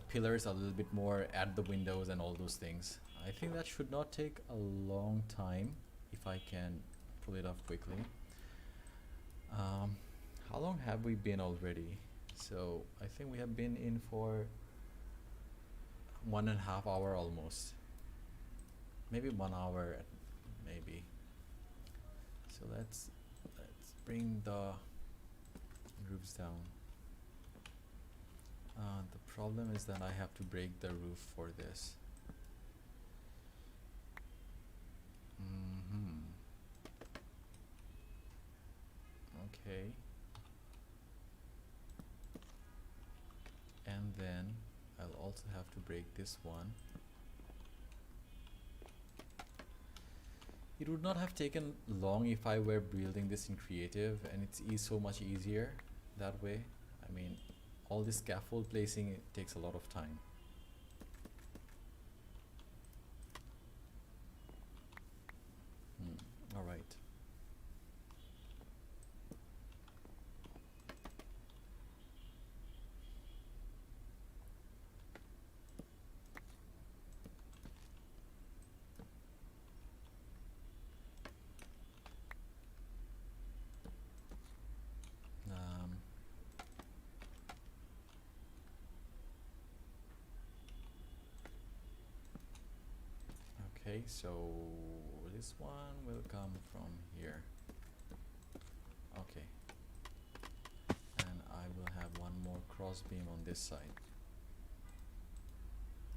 pillars a little bit more, add the windows and all those things. I think that should not take a long time if I can pull it off quickly. How long have we been already? So I think we have been in for 1.5 hours almost. Maybe 1 hour, maybe. So let's bring the roofs down. The problem is that I have to break the roof for this. Okay. And then I'll also have to break this one. It would not have taken long if I were building this in creative, and it's so much easier that way. I mean, all this scaffold placing, it takes a lot of time. All right. Okay, so this one will come from here. Okay. And I will have one more cross beam on this side.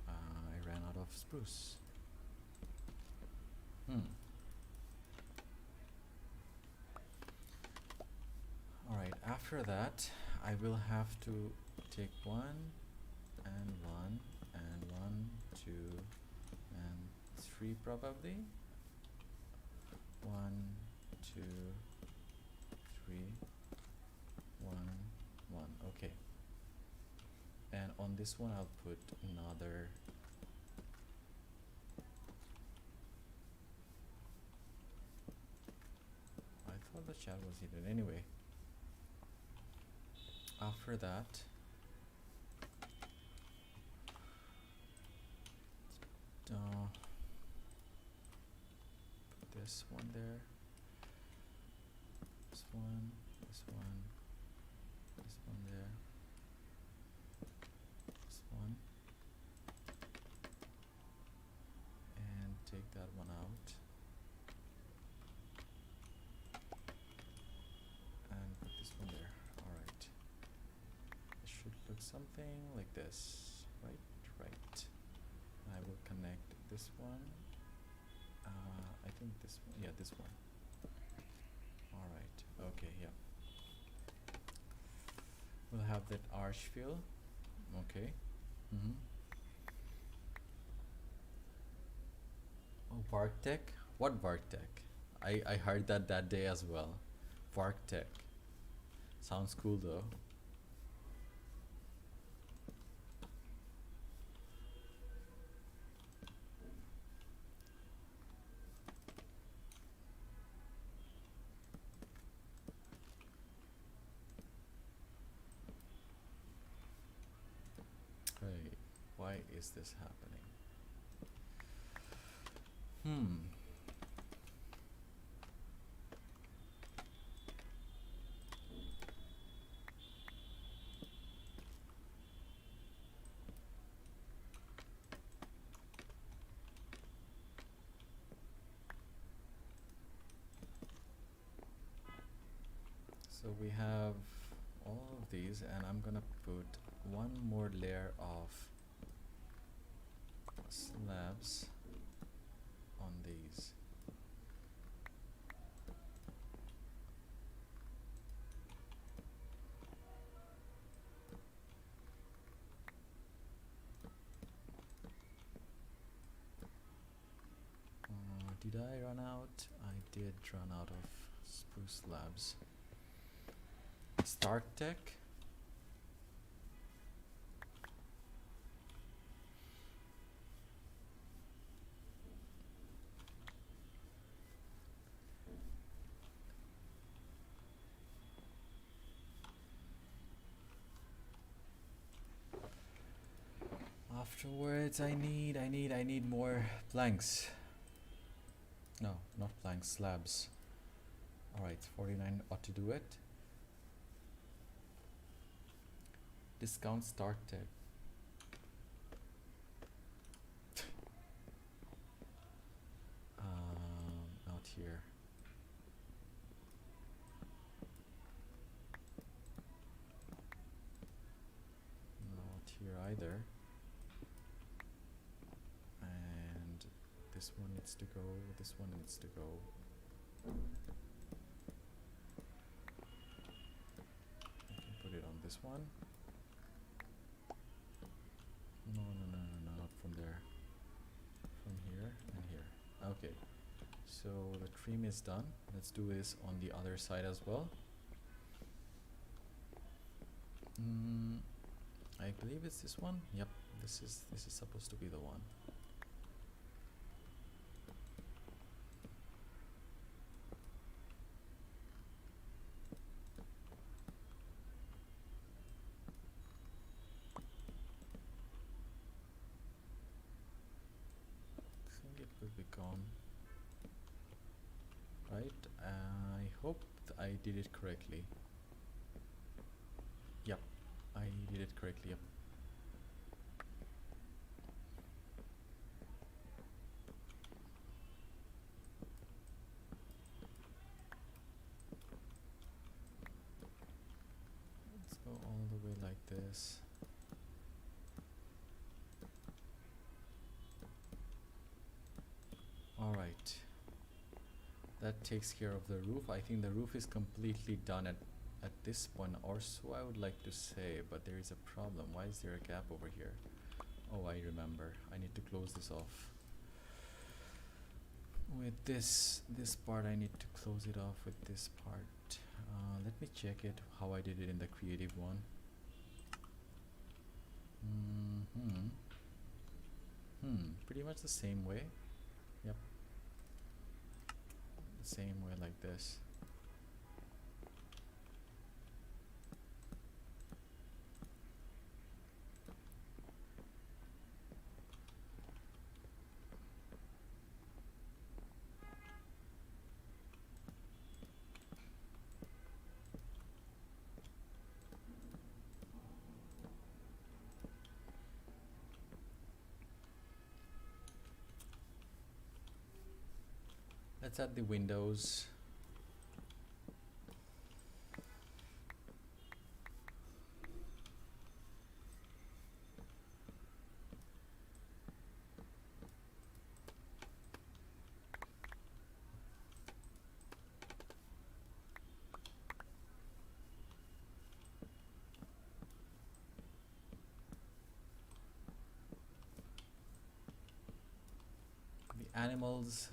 I ran out of spruce. Alright, after that, I will have to take one, and one, and one, two, and three probably. 1, 2, 3, 1, 1. Okay. And on this one, I'll put another. I thought the chat was hidden anyway. After that, put this one there, this one, this one, this one there, this one, and take that one out, and put this one there. Alright. It should look something like this, right? Right. I will connect this one. I think this one, yeah, this one. Alright, okay, yeah. We'll have that arch fill. Okay. Oh, Vartech? What Vartech? I heard that day as well. Vartech. Sounds cool though. Why is this happening? So we have all of these, and I'm gonna put one more layer of slabs on these. Did I run out? I did run out of spruce slabs. Start tech. Afterwards, I need more planks. No, not planks, slabs. Alright, 49 ought to do it. Discount start tech. Not here. Not here either. And this This one needs to go, this one needs to go. I can put it on this one. No, no, no, no, no, not from there. From here and here. Okay. So the trim is done. Let's do this on the other side as well. I believe it's this one. Yep, this is supposed to be the one. I think it will be gone. Right, I hope I did it correctly. Yep, I did it correctly, yep. Let's go all the way like this. Alright. That takes care of the roof. I think the roof is completely done at this point, or so I would like to say, but there is a problem. Why is there a gap over here? Oh, I remember. I need to close this off. With this part, I need to close it off with this part. Let me check it, how I did it in the creative one. Pretty much the same way. Yep. The same way like this. Let's add the windows. The animals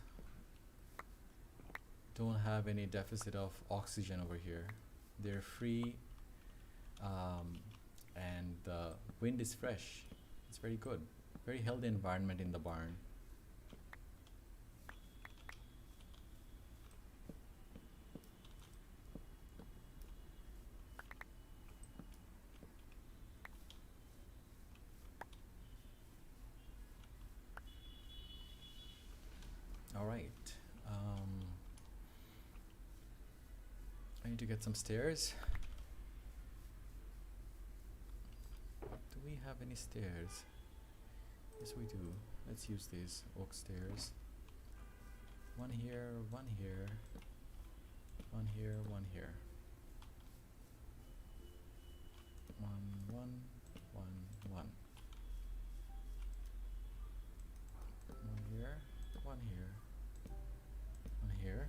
don't have any deficit of oxygen over here. They're free, and the wind is fresh. It's very good. Very healthy environment in the barn. All right. I need to get some stairs. Do we have any stairs? Yes, we do. Let's use these oak stairs. One here, one here, one here, one here. One, one, one, one. One here, one here, one here.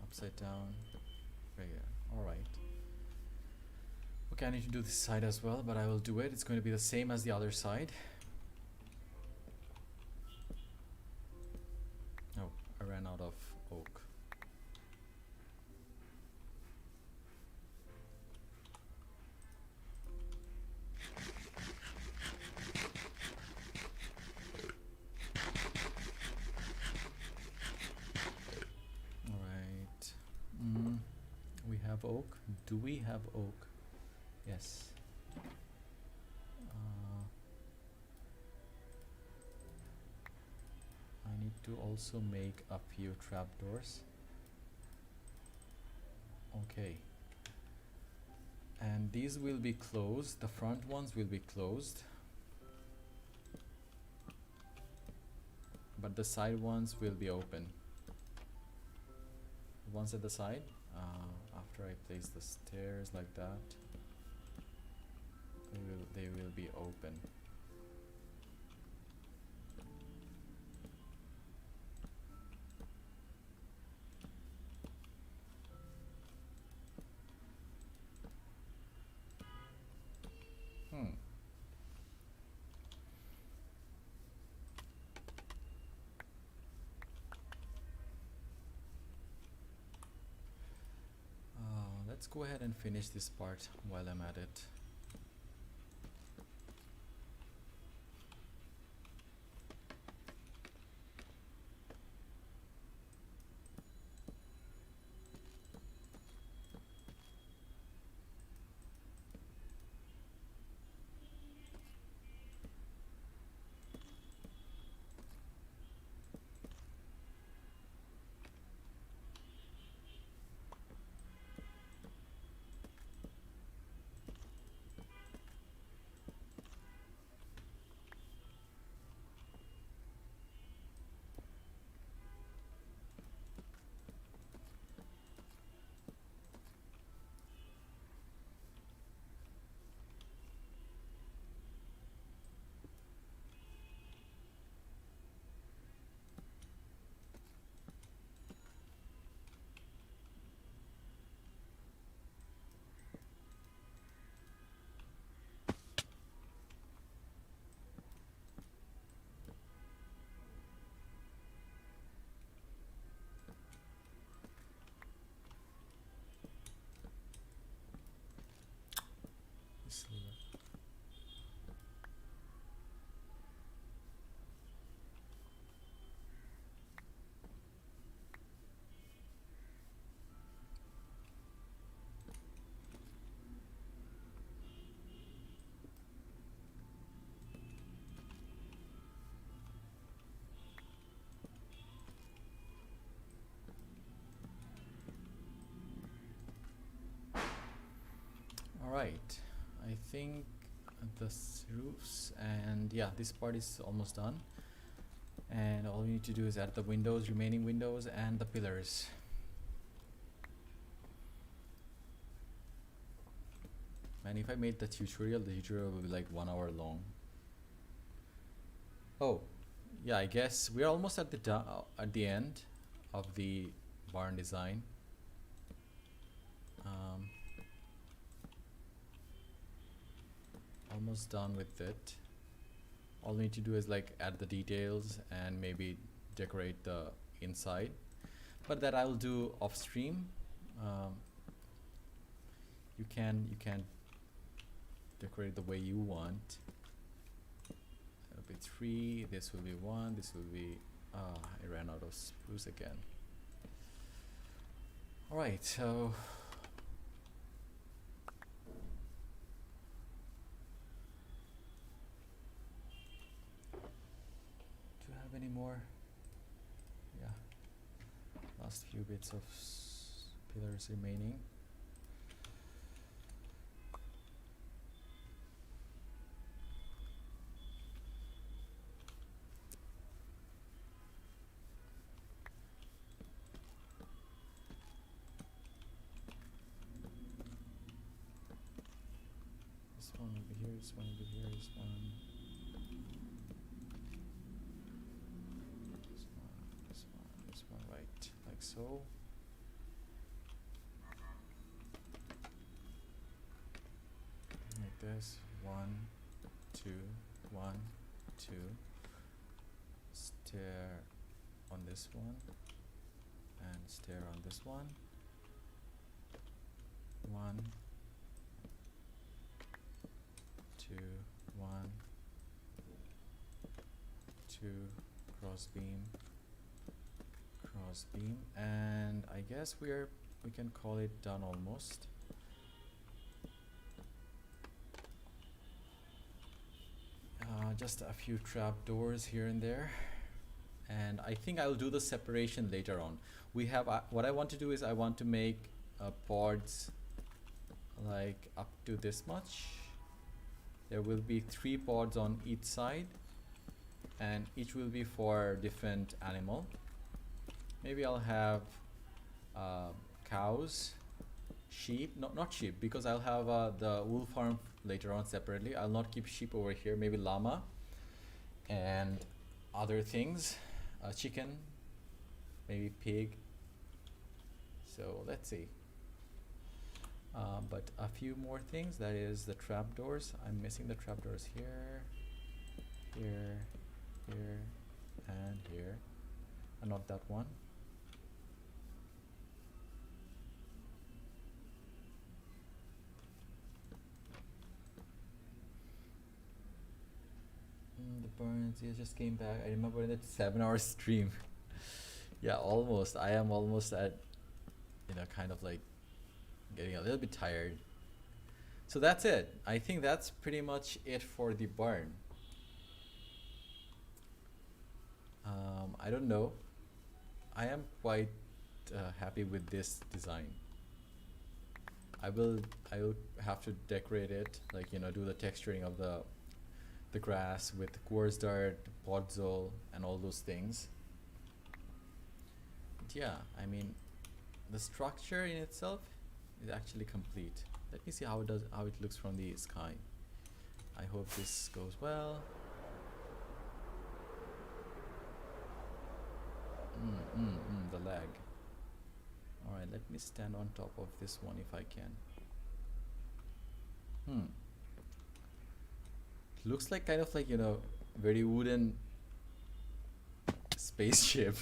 Upside down, right here. Alright. Okay, I need to do this side as well, but I will do it. It's going to be the same as the other side. Oh, I ran out of oak. We have oak. Do we have oak? Yes. I need to also make a few trapdoors. Okay. And these will be closed. The front ones will be closed. But the side ones will be open. The ones at the side, after I place the stairs like that, they will be open. let's go ahead and finish this part while I'm at it. Alright, I think the roofs, and yeah, this part is almost done, and all we need to do is add the windows, remaining windows, and the pillars. And if I made the tutorial will be like 1 hour long. Oh yeah, I guess we're almost at the end of the barn design. Almost done with it. All we need to do is like add the details and maybe decorate the inside, but that I'll do off stream. You can decorate the way you want. That'll be 3, this will be 1, this will be I ran out of spruce again. Alright, so any more? Yeah, last few bits of pillars remaining. This one will be here, this one will be here, this one. So like this, 1, 2, 1, 2. Stair on this one and stair on this one. 1, 2, 1, 2, cross beam, and I guess we can call it done almost. Just a few trap doors here and there, and I think I'll do the separation later on. We have what I want to do is I want to make pods like up to this much. There will be 3 pods on each side, and each will be for different animal. Maybe I'll have cows, sheep, not sheep, because I'll have the wool farm later on separately. I'll not keep sheep over here. Maybe llama and other things, chicken, maybe pig. So let's see. But a few more things, that is the trapdoors. I'm missing the trapdoors here, here, here, and here. Not that one. Burns, you just came back. I remember in that 7 hour stream. Yeah, almost. I am almost at, kind of like getting a little bit tired. So that's it. I think that's pretty much it for the barn. I don't know. I am quite happy with this design. I will have to decorate it, like do the texturing of the grass with quartz dirt, podzol, and all those things. But yeah, I mean, the structure in itself is actually complete. Let me see how it looks from the sky. I hope this goes well. The lag. All right, let me stand on top of this one if I can. Looks like kind of like very wooden spaceship.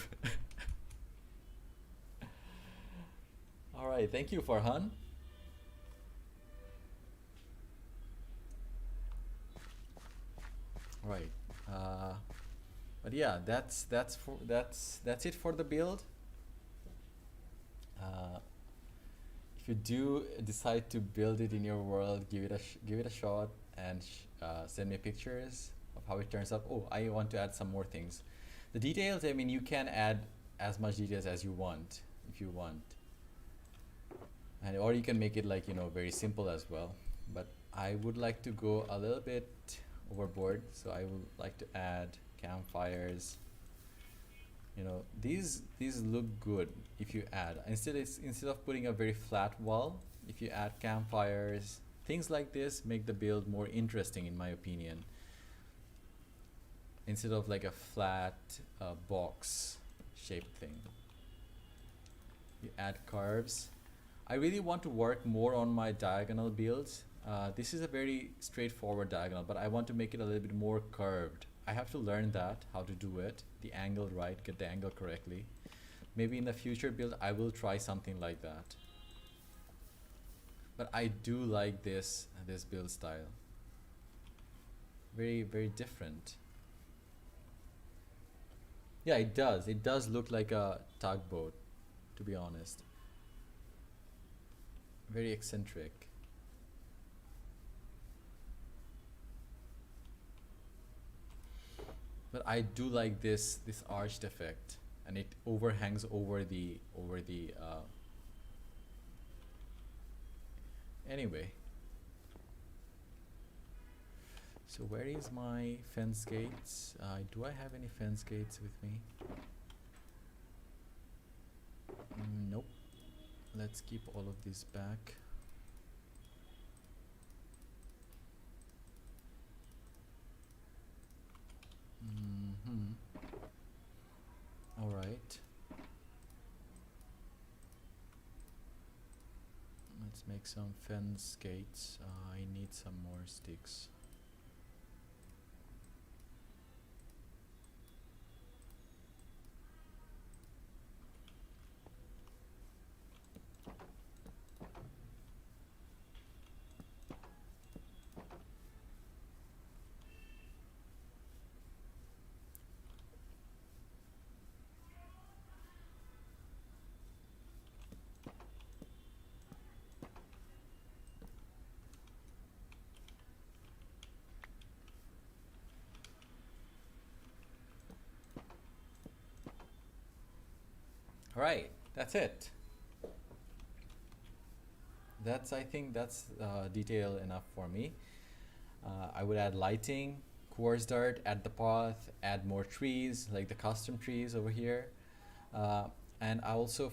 All right, thank you, Farhan. All right, but yeah, that's it for the build. If you do decide to build it in your world, give it a shot and send me pictures of how it turns out. Oh, I want to add some more things. The details, I mean, you can add as much details as you want if you want, and or you can make it like very simple as well. But I would like to go a little bit overboard, so I would like to add campfires. These look good if you add, instead of putting a very flat wall, if you add campfires, things like this make the build more interesting in my opinion, instead of like a flat box shaped thing. You add curves. I really want to work more on my diagonal builds. This is a very straightforward diagonal, but I want to make it a little bit more curved. I have to learn that, how to do it, the angle right, get the angle correctly. Maybe in the future build I will try something like that. But I do like this build style. Very, very different. Yeah, it does look like a tugboat, to be honest. Very eccentric. But I do like this arched effect, and it overhangs over the anyway. So where is my fence gates? Do I have any fence gates with me? Nope. Let's keep all of these back. All right. Let's make some fence gates. I need some more sticks. All right, that's it. I think that's detail enough for me. I would add lighting, quartz dirt, add the path, add more trees, like the custom trees over here. And also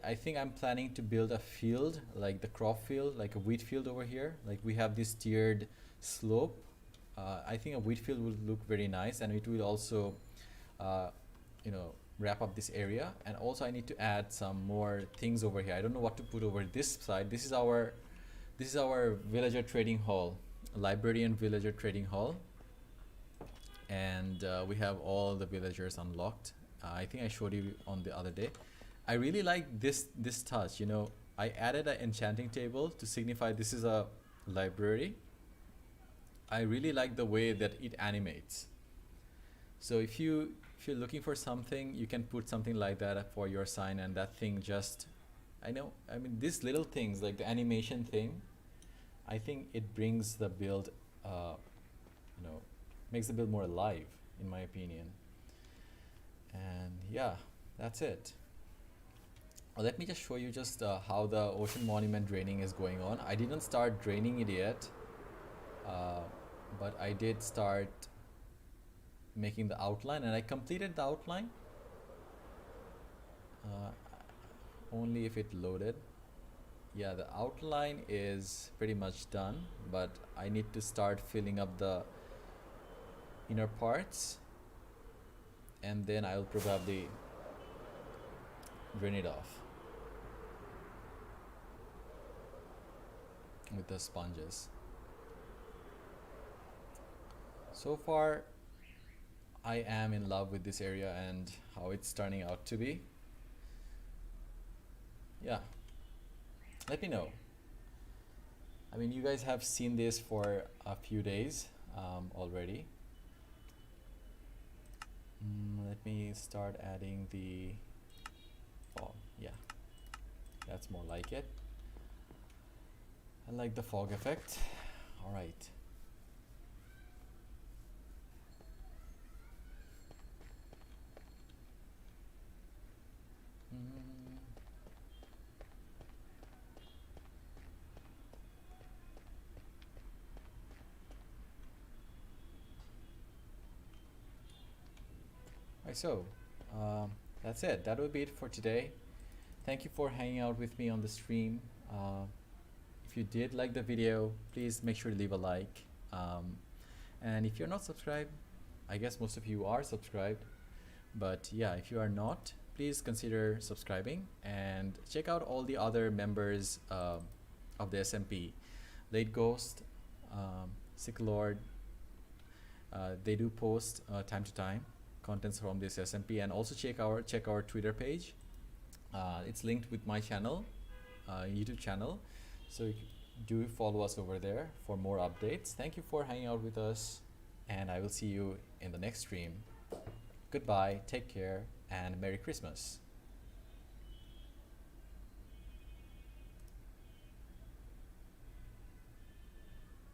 I think I'm planning to build a field, like the crop field, like a wheat field over here. Like we have this tiered slope. I think a wheat field would look very nice, and it will also, wrap up this area. And also I need to add some more things over here. I don't know what to put over this side. This is our villager trading hall, librarian villager trading hall, and we have all the villagers unlocked. I think I showed you on the other day. I really like this touch. I added an enchanting table to signify this is a library. I really like the way that it animates. So if you're looking for something, you can put something like that for your sign, and that thing just, I mean, these little things like the animation thing, I think it brings the build, you know, makes the build more alive, in my opinion. And yeah, that's it. Let me just show you just how the ocean monument draining is going on. I didn't start draining it yet, uh, but I did start making the outline, and I completed the outline uh, only if it loaded. Yeah, the outline is pretty much done, but I need to start filling up the inner parts, and then I'll probably drain it off with the sponges. So far, I am in love with this area and how it's turning out to be. Yeah, let me know. I mean, you guys have seen this for a few days already. Let me start adding the fog. Yeah, that's more like it. I like the fog effect. All right. Right, so that's it. That will be it for today. Thank you for hanging out with me on the stream. If you did like the video, please make sure to leave a like. And if you're not subscribed, I guess most of you are subscribed. But yeah, if you are not, please consider subscribing and check out all the other members of the SMP. Late Ghost, Sick Lord, they do post time to time contents from this SMP, and also check our Twitter page. It's linked with my channel, YouTube channel, so you do follow us over there for more updates. Thank you for hanging out with us, and I will see you in the next stream. Goodbye, take care, and Merry Christmas.